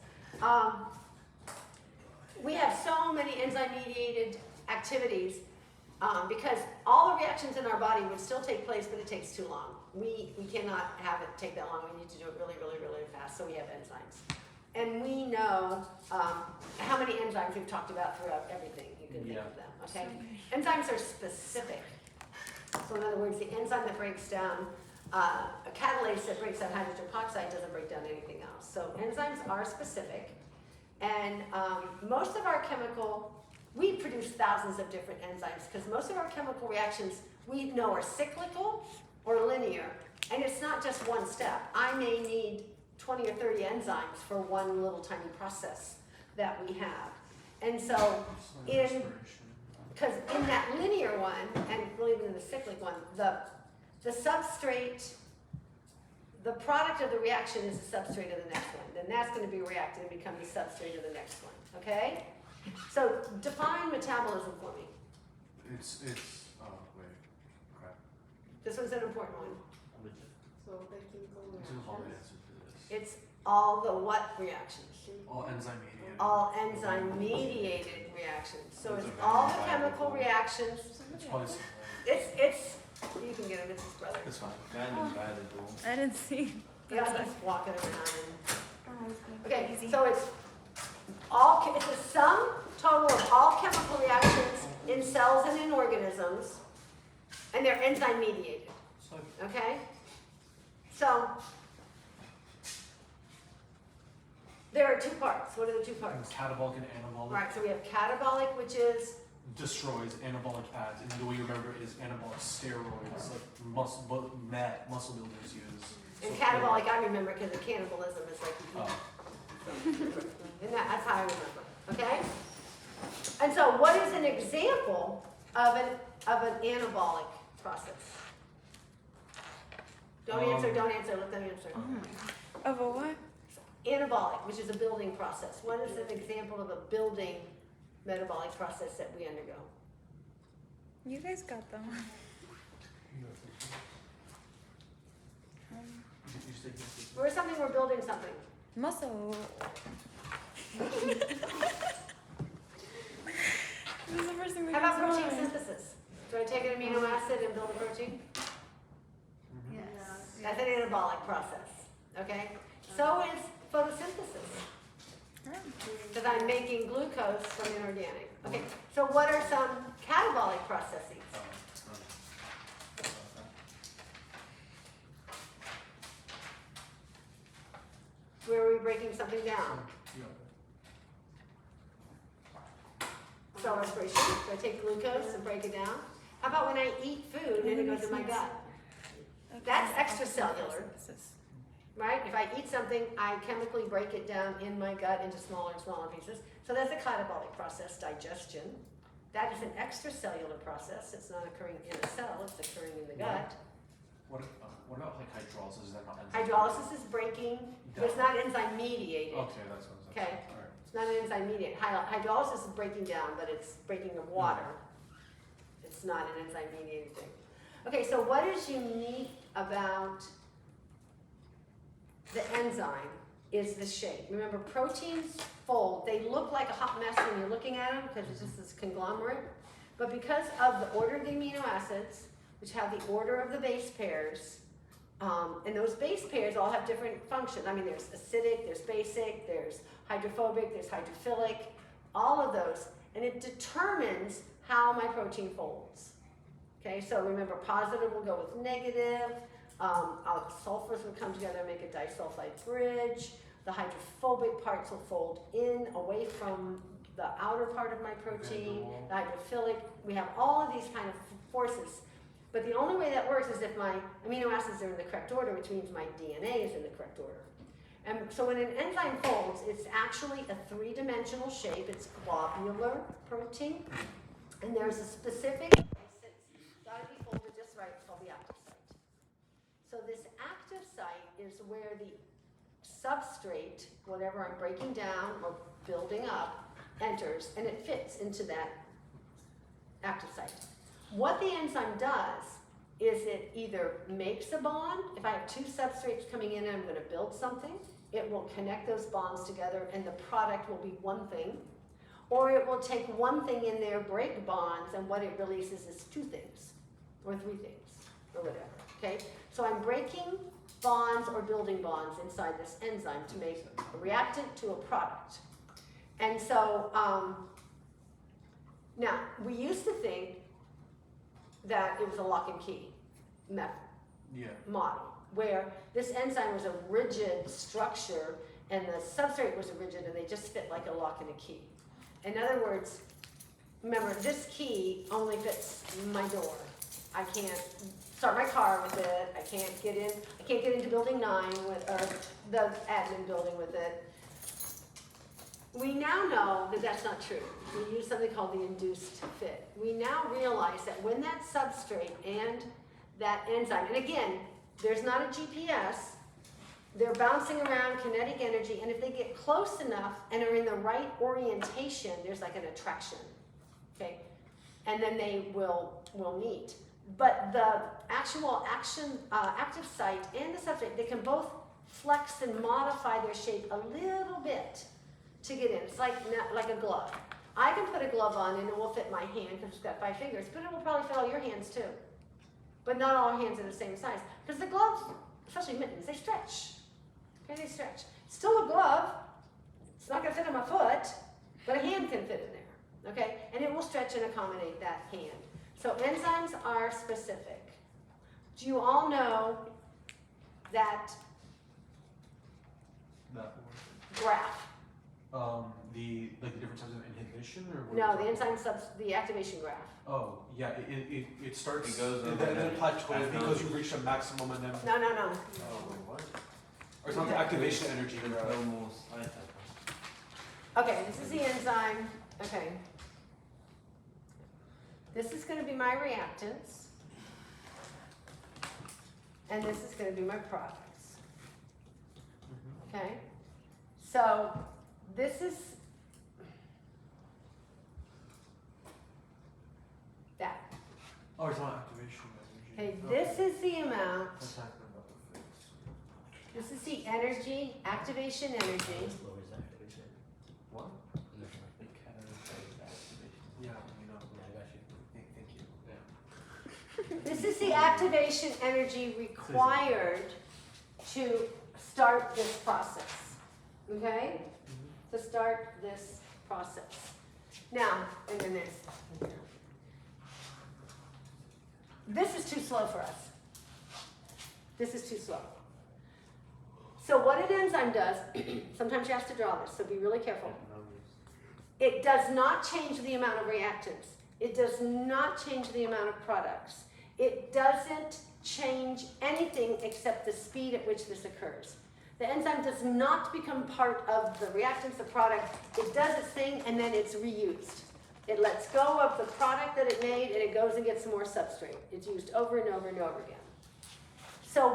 We have so many enzyme-mediated activities. because all the reactions in our body would still take place, but it takes too long. We cannot have it take that long. We need to do it really, really, really fast, so we have enzymes. And we know how many enzymes we've talked about throughout everything. You can think of them, okay? Enzymes are specific. So in other words, the enzyme that breaks down, a catalase that breaks down hydrogen peroxide doesn't break down anything else. So enzymes are specific. And most of our we produce thousands of different enzymes because most of our chemical reactions we know are cyclical or linear. And it's not just one step. I may need 20 or 30 enzymes for one little tiny process that we have. And so because in that linear one, and really even in the cyclic one, the substrate, the product of the reaction is the substrate of the next one. Then that's going to be reacted and become the substrate of the next one. Okay? So define metabolism for me. It's wait, crap. This was an important one. So the chemical This is all the reactions. answer to this. It's all the what reactions? All enzyme mediated. All enzyme mediated reactions. So Those it's are all the very chemical valuable. reactions. It's probably similar. It's you can get him, it's his brother. It's fine. Valuable. I didn't see. Yeah, he's walking around. Oh, Okay, easy. so it's the sum total of all chemical reactions in cells and in organisms, and they're enzyme mediated. Okay? So there are two parts. What are the two parts? Catabolic and anabolic. Right, so we have catabolic, which is Destroys, anabolic adds, and the way you remember it is anabolic steroids, like muscle builders use. and So- catabolic I remember because of cannibalism is like Oh. and that's how I remember. Okay? And so what is an example of an anabolic process? Don't answer, let them answer. Of a what? Anabolic, which is a building process. What is an example of a building metabolic process that we undergo? You guys got them. You just take this. Where's something we're building something? Muscle. This is the first thing that How about comes to protein mind. synthesis? Do I take an amino acid and build a protein? Yes. That's an anabolic process. Okay? So is photosynthesis. Because I'm making glucose from inorganic. Okay, so what are some catabolic processes? Where are we breaking something down? Cell respiration. So I take glucose and break it down. How about when I eat food and it goes in my gut? That's extracellular. Right? If I eat something, I chemically break it down in my gut into smaller and smaller pieces. So that's a catabolic process, digestion. That is an extracellular process. It's not occurring in a cell, it's occurring in the gut. What about like hydrolysis? Is that not enzyme? Hydrolysis is breaking, but it's not enzyme mediated. Okay, that's what I was Okay. Alright. It's not an enzyme mediated. Hydrolysis is breaking down, but it's breaking of water. It's not an enzyme mediated thing. Okay, so what is unique about the enzyme is the shape. Remember, proteins fold. They look like a hot mess when you're looking at them because it's just this conglomerate. But because of the order of the amino acids, which have the order of the base pairs, and those base pairs all have different functions. I mean, there's acidic, there's basic, there's hydrophobic, there's hydrophilic, all of those. And it determines how my protein folds. Okay, so remember, positive will go with negative. Sulfurs will come together and make a disulfide bridge. The hydrophobic parts will fold in, away from the outer part of my protein. The hydrophilic, we have all of these kind of forces. But the only way that works is if my amino acids are in the correct order, which means my DNA is in the correct order. And so when an enzyme folds, it's actually a three-dimensional shape. It's globular protein. And there's a specific place that's got to be folded just right. It's called the active site. So this active site is where the substrate, whatever I'm breaking down or building up, enters, and it fits into that active site. What the enzyme does is it either makes a bond. If I have two substrates coming in and I'm going to build something, it will connect those bonds together and the product will be one thing. or it will take one thing in there, break bonds, and what it releases is two things, or three things, or whatever, okay? So I'm breaking bonds or building bonds inside this enzyme to make a reactant to a product. And so, now, we used to think that it was a lock and key method, Yeah. model, where this enzyme was a rigid structure and the substrate was rigid and they just fit like a lock and a key. In other words, remember, this key only fits my door. I can't start my car with it. I can't get into building 9 with, or the admin building with it. We now know that that's not true. We use something called the induced fit. We now realize that when that substrate and that enzyme, and again, there's not a GPS, they're bouncing around kinetic energy, and if they get close enough and are in the right orientation, there's like an attraction, okay? And then they will meet. But the actual active site and the substrate, they can both flex and modify their shape a little bit to get in. It's like a glove. I can put a glove on and it will fit my hand because it's got 5 fingers, but it will probably fit all your hands too. But not all hands are the same size. Because the gloves, especially mittens, they stretch. Okay, they stretch. It's still a glove. It's not going to fit on my foot, but a hand can fit in there. Okay, and it will stretch and accommodate that hand. So enzymes are specific. Do you all know that That graph? the different types of inhibition or what No, are the you talking enzyme the activation graph. about? Oh, yeah, it starts, It goes and over then it the- plateaus after- because you reach a maximum and then, No. oh, wait, what? Or it's not the activation energy, There's or, no more side effects. Okay, this is the enzyme. Okay. This is going to be my reactants. And this is going to be my products. Okay? So, this is that. oh, it's not activation energy. Okay, this is the amount. That's talking about the fix. This is the energy, activation energy. Lowers activation. What? The catalytic activation. Yeah, you know. Yeah, I got you. Thank you. Yeah. This is the activation energy required to start this process. Okay? To start this process. Now, and then this is too slow for us. This is too slow. So what an enzyme does, sometimes you have to draw this, so be really careful. It does not change the amount of reactants. It does not change the amount of products. It doesn't change anything except the speed at which this occurs. The enzyme does not become part of the reactants, the product. It does its thing and then it's reused. It lets go of the product that it made and it goes and gets some more substrate. It's used over and over and over again. So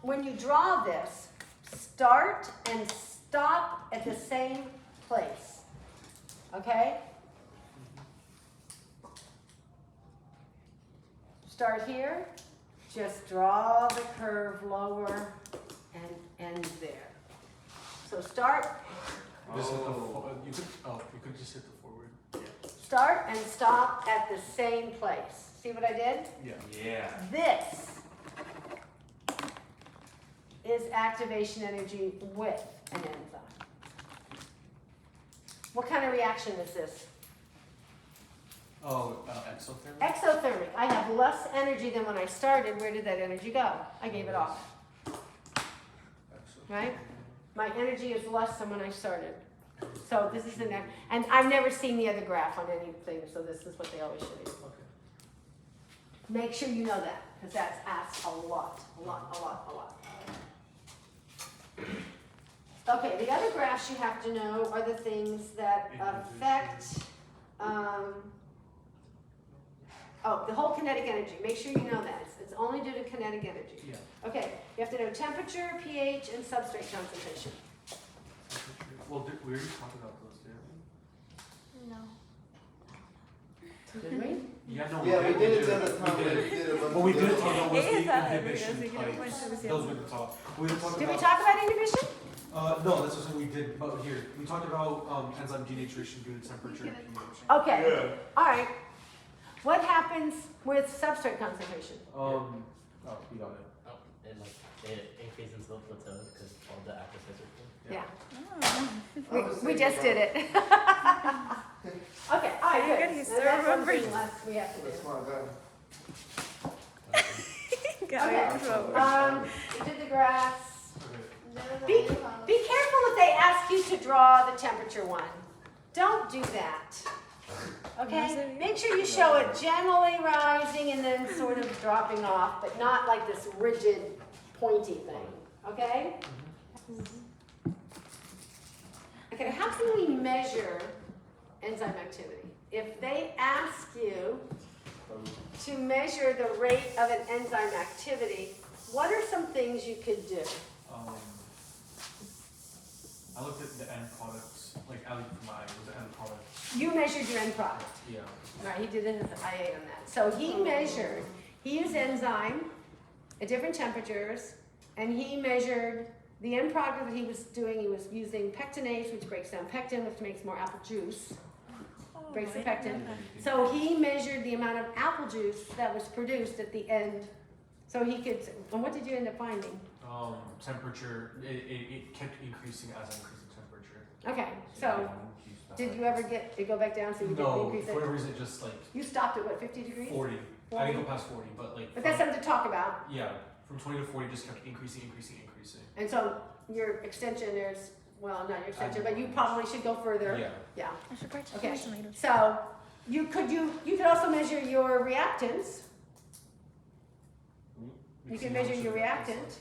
when you draw this, start and stop at the same place. Okay? Start here, just draw the curve lower and end there. So start, Just hit the, Oh. you could just hit the forward. Yeah. start and stop at the same place. See what I did? Yeah. Yeah. This is activation energy with an enzyme. What kind of reaction is this? Oh, exothermic? Exothermic. I have less energy than when I started. Where did that energy go? I gave it off, right? My energy is less than when I started. So this is the next, and I've never seen the other graph on anything, so this is what they always show you. Okay. Make sure you know that, because that's asked a lot. Okay, the other graphs you have to know are the things that affect, the whole kinetic energy. Make sure you know that. It's only due to kinetic energy. Yeah. Okay, you have to know temperature, pH, and substrate concentration. Well, we already talked about those, didn't No. Did we? we? Yeah, no, Yeah, we did it the We other time. did. We did it. What we didn't talk about was It is the that, inhibition because we types. didn't Those we didn't talk. We didn't talk Did we about. talk about inhibition? No, that's something we did, but here, we talked about, enzyme denaturation due to temperature and pH. Okay, all right. What happens with substrate concentration? Oh, we got it. Oh, and like it increases the plateau because all the active sites are full. Yeah, Oh. we just did it. Okay, all right, Very good. good, you Now still that's one remembered. thing less we have to do. That's smart, guy. Got Okay, it. we did the grass. Okay. Be careful if they ask you to draw the temperature one. Don't do that. Okay? Make sure you show it gently rising and then sort of dropping off, but not like this rigid, pointy thing. Okay? Okay, how can we measure enzyme activity? If they ask you to measure the rate of an enzyme activity, what are some things you could do? I looked at the end products, like Ali from my, was the end product. You measured your end product. Yeah. Right, he did it as IA on that. So he measured, he used enzyme at different temperatures, and he measured the end product that he was doing. He was using pectinase, which breaks down pectin, which makes more apple juice, breaks the pectin. So he measured the amount of apple juice that was produced at the end. So he could, and what did you end up finding? Temperature, it kept increasing as I increased the temperature. Okay, so did you ever get it go back down so you didn't No, increase for it? whatever reason, it just like You stopped at what, 50 degrees? 40. I didn't go past 40, but like. But that's something to talk about. Yeah, from 20 to 40 just kept increasing. And so your extension, there's, well, not your extension, but you probably should go further. Yeah. Yeah. I should probably Okay. take tomatoes. So you could also measure your reactants You can measure your reactant.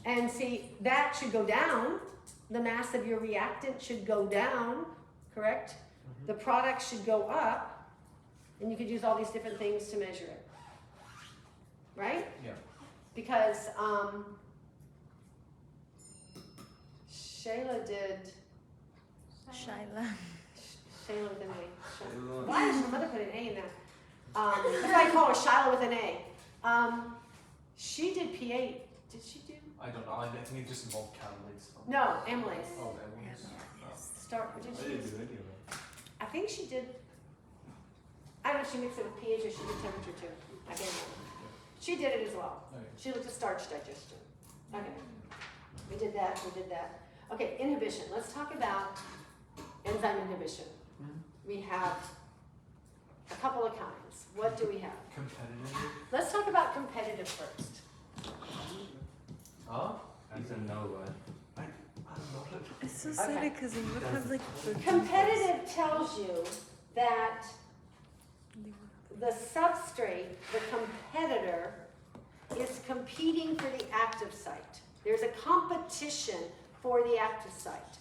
and see that should go down. The mass of your reactant should go down, correct? Mhm. The product should go up, and you could use all these different things to measure it. Right? Yeah. Because Shayla did. Shyla. Shayla with an A. Why did my mother put an A in there? That's why I call her Shyla with an A. She did P8. Did she do? I don't know. I think it just involved catalase. No, amylase. Oh, amylase. Start. Did I she? didn't do any of that. I think she did. I don't know if she mixed it with pH or she did temperature too. I can't remember. She did it as well. Okay. She looked at starch digestion. Okay. We did that. Okay, inhibition. Let's talk about enzyme inhibition. We have a couple of kinds. What do we have? Competitive. Let's talk about competitive first. Huh? That's a no, but I don't know. It's so Okay. sad because you would have like the Competitive tells you that the substrate, the competitor, is competing for the active site. There's a competition for the active site.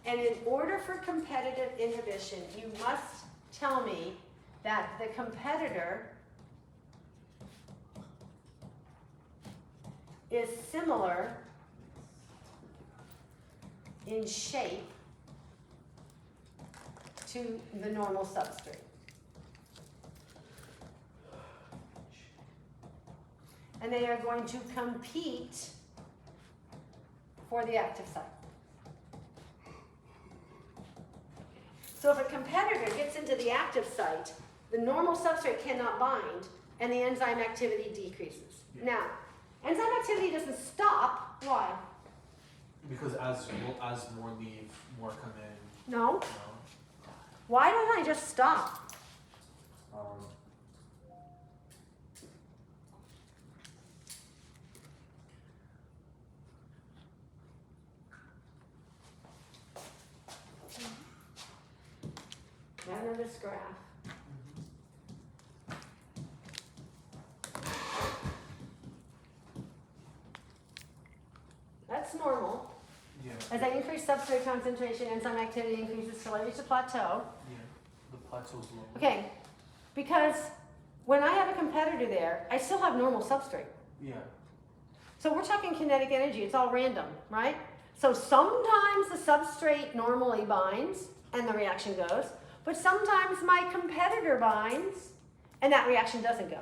And in order for competitive inhibition, you must tell me that the competitor is similar in shape to the normal substrate. And they are going to compete for the active site. So if a competitor gets into the active site, the normal substrate cannot bind and the enzyme activity decreases. Yeah. Now, enzyme activity doesn't stop. Why? Because as more leave, more come in. No. You know? Why don't I just stop? Got another graph. That's normal. Yeah. As I increase substrate concentration, enzyme activity increases till I reach a plateau. Yeah. The plateau's low. Okay, because when I have a competitor there, I still have normal substrate. Yeah. So we're talking kinetic energy, it's all random, right? So sometimes the substrate normally binds and the reaction goes, but sometimes my competitor binds and that reaction doesn't go.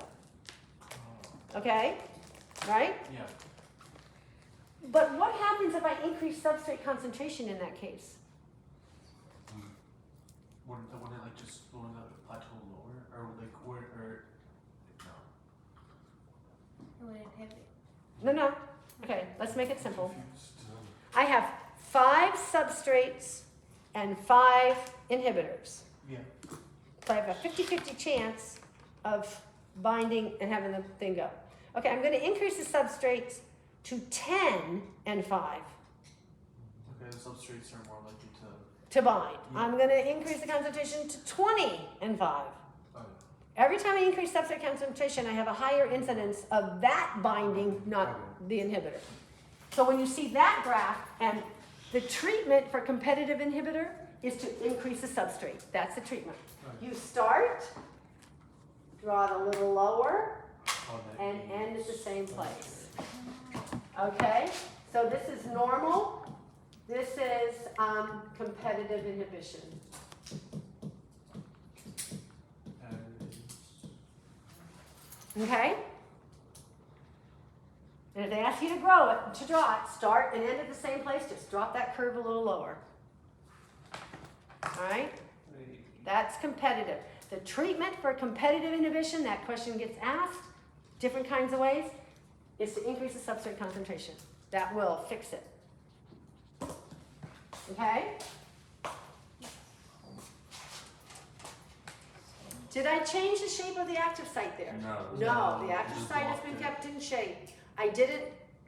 Okay? Right? Yeah. But what happens if I increase substrate concentration in that case? Wouldn't it like just wouldn't that plateau lower or like where or no? It would inhibit. No. Okay, let's make it simple. Confused. I have 5 substrates and 5 inhibitors. Yeah. So I have a 50-50 chance of binding and having the thing go. Okay, I'm going to increase the substrates to 10 and 5 Okay, the substrates are more likely to bind. Yeah. I'm going to increase the concentration to 20 and 5. to. Every time I increase substrate concentration, I have a higher incidence of that binding, not the inhibitor. So when you see that graph, and the treatment for competitive inhibitor is to increase the substrate. That's the treatment. Right. You start, draw it a little lower, Oh, that and is- end at the same place. Okay? So this is normal. This is competitive inhibition. Okay? And if they ask you to draw it, start and end at the same place, just drop that curve a little lower. All right? That's competitive. The treatment for competitive inhibition, that question gets asked different kinds of ways, is to increase the substrate concentration. That will fix it. Okay? Did I change the shape of the active site there? No. No, the active Just site has blocked been it. kept in shape. I didn't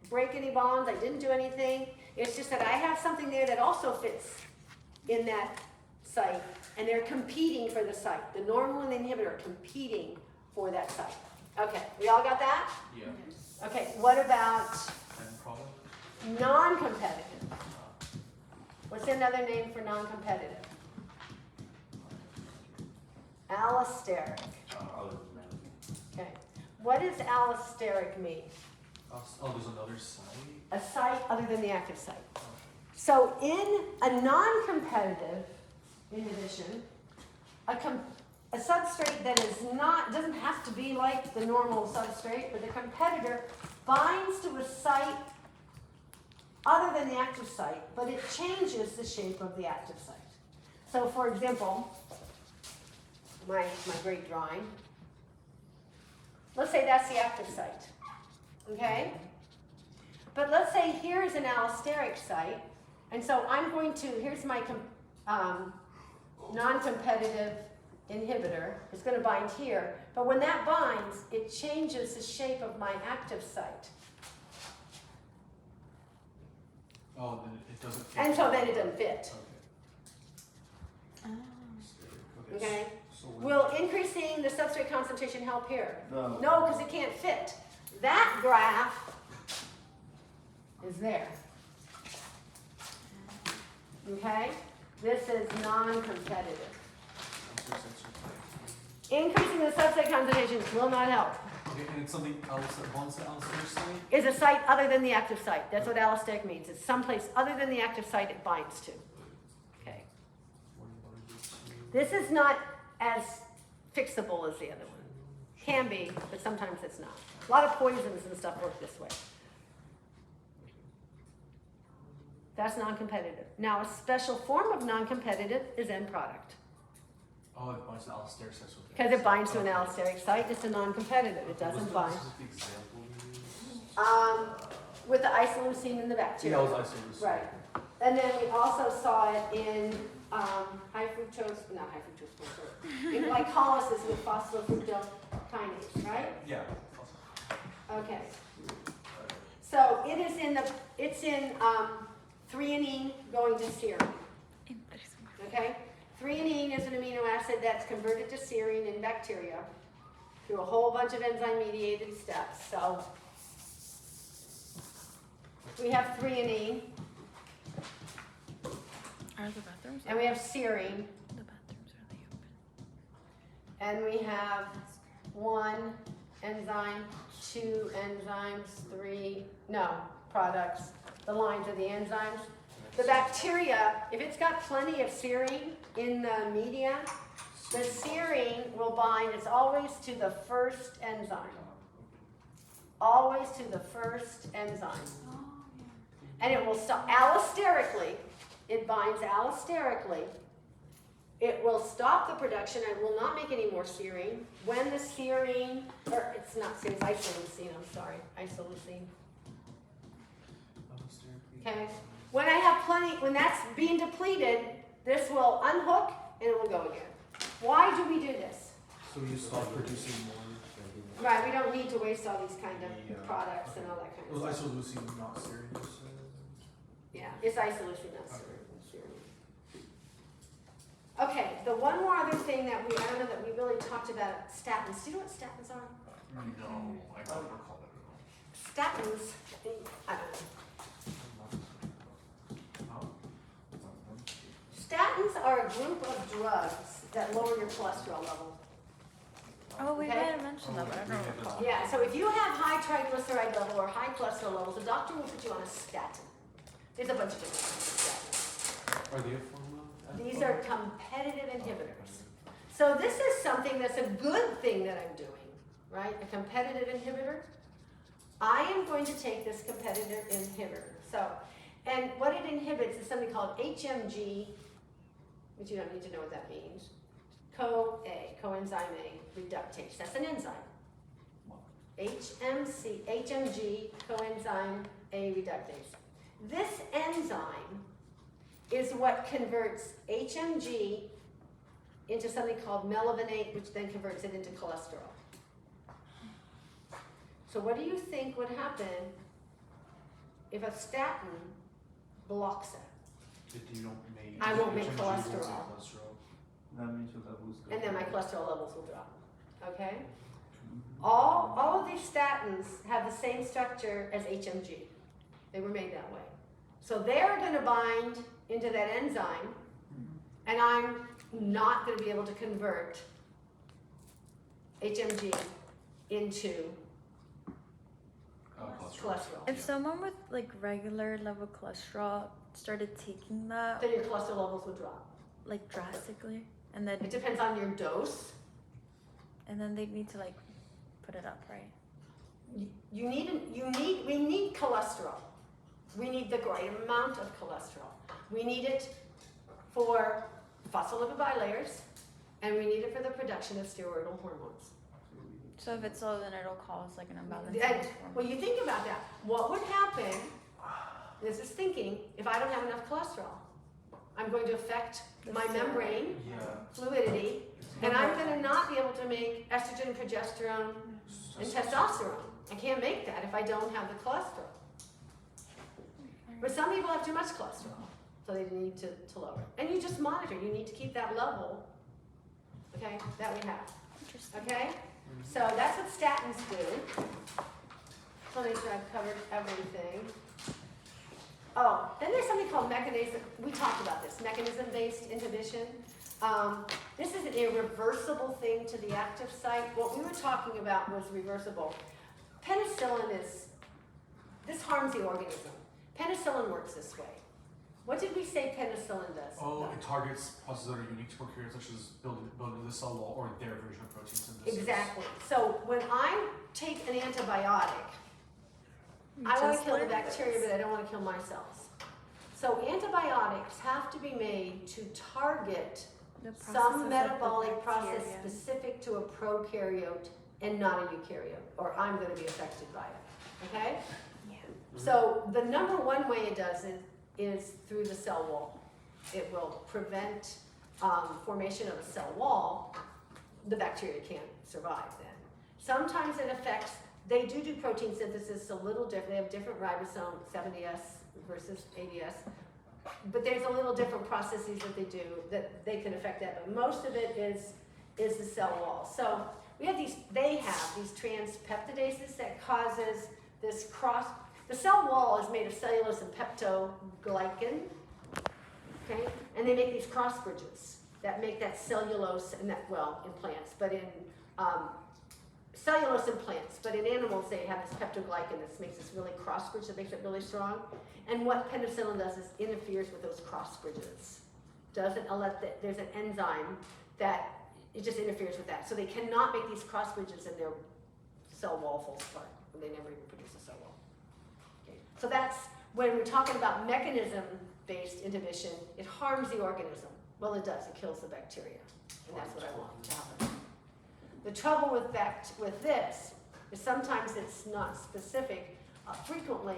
break any bonds, I didn't do anything. It's just that I have something there that also fits in that site, and they're competing for the site. The normal and the inhibitor are competing for that site. Okay, we all got that? Yeah. Okay, what about End product. non-competitive? What's another name for non-competitive? Allosteric. Okay. What does allosteric mean? Oh, there's another site. A site other than the active site. So in a non-competitive inhibition, a substrate that is not, doesn't have to be like the normal substrate, but the competitor binds to a site other than the active site, but it changes the shape of the active site. So for example, my great drawing, let's say that's the active site, okay? But let's say here's an allosteric site, and so I'm going to, here's my non-competitive inhibitor. It's going to bind here, but when that binds, it changes the shape of my active site. Oh, then it doesn't fit. And so then it doesn't fit, Okay. okay? So Will increasing the substrate concentration help here? No. No, because it can't fit. That graph is there. Okay? This is non-competitive. Increasing the substrate concentration will not help. Okay, and it's something else that bonds the allosteric site? Is a site other than the active site. That's what allosteric means. It's someplace other than the active site it binds to. Okay. This is not as fixable as the other one. Can be, but sometimes it's not. A lot of poisons and stuff work this way. That's non-competitive. Now, a special form of non-competitive is end product. Oh, it binds to allosteric sites. Because it binds to an allosteric site, it's a non-competitive. It doesn't bind. Example we used? With the isoleucine and the Yeah, bacteria. it was isoleucine. Right. And then we also saw it in high fructose, not high fructose corn syrup, in glycolysis with phosphofructokinase, right? Yeah. Okay. So it is it's in threonine going to serine. Okay? Threonine is an amino acid that's converted to serine in bacteria through a whole bunch of enzyme-mediated steps. So we have threonine, Are the bathrooms? and we have serine, The bathrooms are they open? and we have 1 enzyme, 2 enzymes, 3, no, products. The lines are the enzymes. The bacteria, if it's got plenty of serine in the media, the serine will bind, it's always to the first enzyme. Always to the first enzyme. and it will stop allosterically. It binds allosterically. It will stop the production and will not make any more serine. When the serine, or it's not serine, it's isoleucine, I'm sorry, isoleucine. Okay? When I have plenty, when that's being depleted, this will unhook and it will go again. Why do we do this? So you stop producing more. Right, we don't need to waste all these kind of products and all that kind It of was stuff. isoleucine, not serine. Yeah, it's isoleucine, not serine. Okay, the one more other thing that I don't know that we really talked about, statins. Do you know what statins are? No, I don't recall that at all. Statins, I don't know. Statins are a group of drugs that lower your cholesterol level. Oh, we Okay. might have mentioned that, but I don't recall. Yeah, so if you have high triglyceride level or high cholesterol levels, the doctor will put you on a statin. There's a bunch of different kinds of statins. Are they a form of? These are competitive inhibitors. So this is something that's a good thing that I'm doing, right? A competitive inhibitor. I am going to take this competitive inhibitor. So, and what it inhibits is something called HMG, which you don't need to know what that means. Coenzyme A reductase. That's an enzyme. HMG, coenzyme A reductase. This enzyme is what converts HMG into something called melivinate, which then converts it into cholesterol. So what do you think would happen if a statin blocks it? If you don't make. I won't make HMG won't make cholesterol. That means your levels go. And then my cholesterol levels will drop, okay? All of these statins have the same structure as HMG. They were made that way. So they're gonna bind into that enzyme, and I'm not gonna be able to convert HMG into cholesterol. If someone with like regular level cholesterol started taking that Then your cholesterol levels will drop. like drastically, and then It depends on your dose. they'd need to like put it up, right? We need cholesterol. We need the right amount of cholesterol. We need it for phospholipid bilayers, and we need it for the production of steroidal hormones. So if it's low, then it'll cause like an imbalance. in And, this well, hormone. you think about that. What would happen, this is thinking, if I don't have enough cholesterol? I'm going to affect The my steroid. membrane Yeah. fluidity, and I'm going to not be able to make estrogen, progesterone, and testosterone. I can't make that if I don't have the cholesterol. But some people have too much cholesterol, so they need to lower it. And you just monitor. You need to keep that level, okay, that we have. Interesting. Okay? So that's what statins do. So make sure I've covered everything. Oh, then there's something called mechanism. We talked about this, mechanism-based inhibition. This is an irreversible thing to the active site. What we were talking about was reversible. Penicillin this harms the organism. Penicillin works this way. What did we say penicillin does? Oh, it targets processes that are unique to prokaryotes, such as building the cell wall or their version of protein synthesis. Exactly. So when I take an antibiotic, I want to kill the bacteria, but I don't want to kill my cells. So antibiotics have to be made to target The processes some of the metabolic process bacteria. specific to a prokaryote and not a eukaryote, or I'm going to be affected by it. Okay? Yeah. So the number one way it does it is through the cell wall. It will prevent formation of a cell wall. The bacteria can't survive then. Sometimes it affects, they do protein synthesis a little different. They have different ribosome, 70S versus 80S. But there's a little different processes that they do that they can affect that. But most of it is the cell wall. So they have these transpeptidases that causes this cross. The cell wall is made of cellulose and peptoglycan, okay? And they make these cross bridges that make that cellulose and that, well, in plants, but in cellulose in plants, but in animals they have this peptoglycan that makes this really cross bridge that makes it really strong. And what penicillin does is interferes with those cross bridges. Doesn't let there's an enzyme that it just interferes with that. So they cannot make these cross bridges and their cell wall falls apart. They never even produce a cell wall. Okay. So that's when we're talking about mechanism-based inhibition, it harms the organism. Well, it does. It kills the bacteria, and that's what I want to happen. The trouble with this is sometimes it's not specific. Frequently,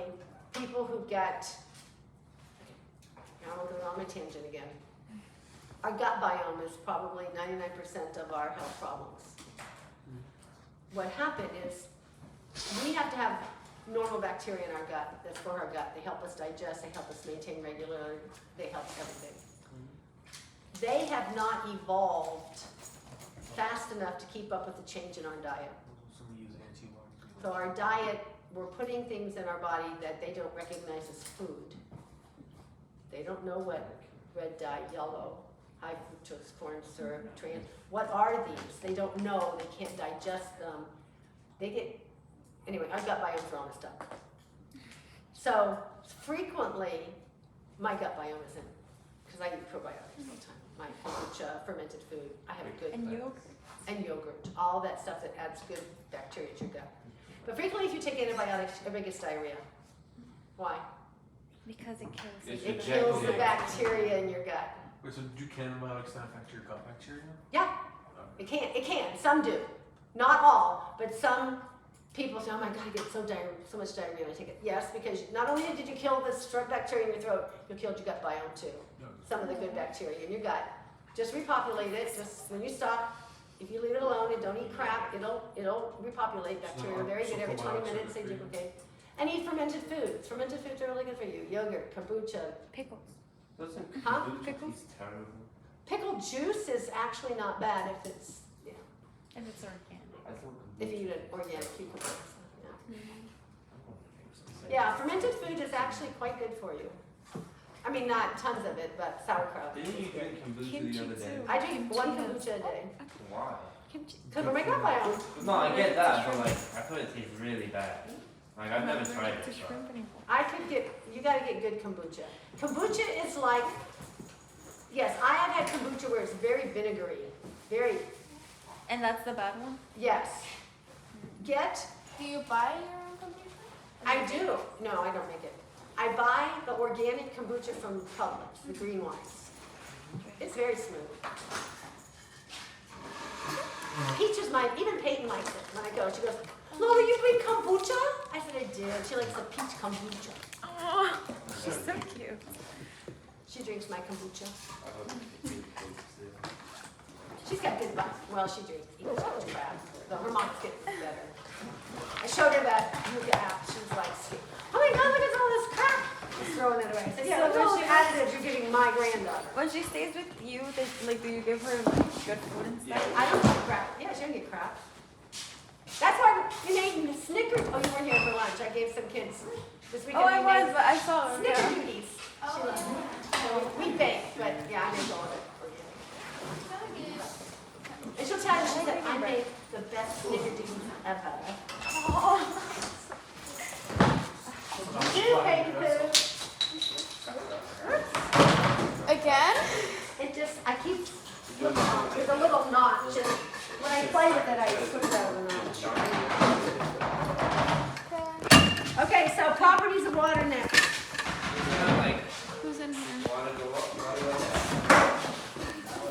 people who get, now I'll go on my tangent again. Our gut biome is probably 99% of our health problems. What happened is we have to have normal bacteria in our gut. That's for our gut. They help us digest. They help us maintain regularity. They help everything. They have not evolved fast enough to keep up with the change in our diet. So our diet, we're putting things in our body that they don't recognize as food. They don't know what red dye, yellow, high fructose corn syrup, what are these? They don't know, they can't digest them. They get, anyway, I've got biomes for all this stuff. So frequently, my gut biome is in, because I eat probiotics all the time. My kombucha, fermented food, I have a good. And yogurt. And yogurt, all that stuff that adds good bacteria to your gut. But frequently, if you take antibiotics, everybody gets diarrhea. Why? Because it kills It's it. It kills the bacteria in your gut. Wait, so do antibiotics not affect your gut bacteria? Yeah, it can. It can. Some do. Not all, but some people say, "Oh my God, I get so much diarrhea when I take it." Yes, because not only did you kill the strep bacteria in your throat, you killed your gut biome too. Some of the good bacteria in your gut. Just repopulate it. Just when you stop, if you leave it alone and don't eat crap, it'll repopulate bacteria very good every 20 minutes. They duplicate. And eat fermented foods. Fermented foods are really good for you. Yogurt, kombucha. Pickles. Doesn't Huh? kombucha Pickles? taste terrible? Pickled juice is actually not bad if it's, If it's organic. I thought if you kombucha- eat an organic cucumber. Yeah. I don't think so. Yeah, fermented food is actually quite good for you. I mean, not tons of it, but sauerkraut. Didn't you drink kombucha Kimchi the other day? too. I drink one kombucha a day. Why? Kimchi. Because we're my gut biome. No, I get that, but like, I thought it tastes really bad. Like, I've never tried it. To So. shrimp anymore. You gotta get good kombucha. Kombucha is like, yes, I have had kombucha where it's very vinegary. Very, And that's the bad one? yes. Get, Do you buy your own kombucha? I do. No, I don't make it. I buy the organic kombucha from Publix, the green ones. It's very smooth. Peaches even Peyton likes it when I go. She goes, Lola, you bring kombucha? I said, I did. She likes the peach kombucha. Oh, she's so cute. She drinks my kombucha. I hope it tastes good. She's got good butt. Well, she eats so much crap. But her mom's getting better. I showed her that Yuga app. She was like, oh my God, look at all this crap. Just throwing it away. I said, yeah, So look at all when the she- additives you're giving my granddaughter. When she stays with you, do you give her like good food and stuff? I don't get crap. Yeah, she don't get crap. That's why you made Snickers. Oh, you weren't here for lunch. I gave some kids this weekend. Oh, I we made was, but I saw her. Yeah. Snickerdoodies. She loves them. So we bake, but yeah, I make all of it for you. And she'll tell you, she said, I make the best snickerdoodies ever. You make food. Again? It just, I keep looking on. There's a little notch. And when I play with it, I put it out of the notch. Okay, so properties of water next. Like, Who's in here?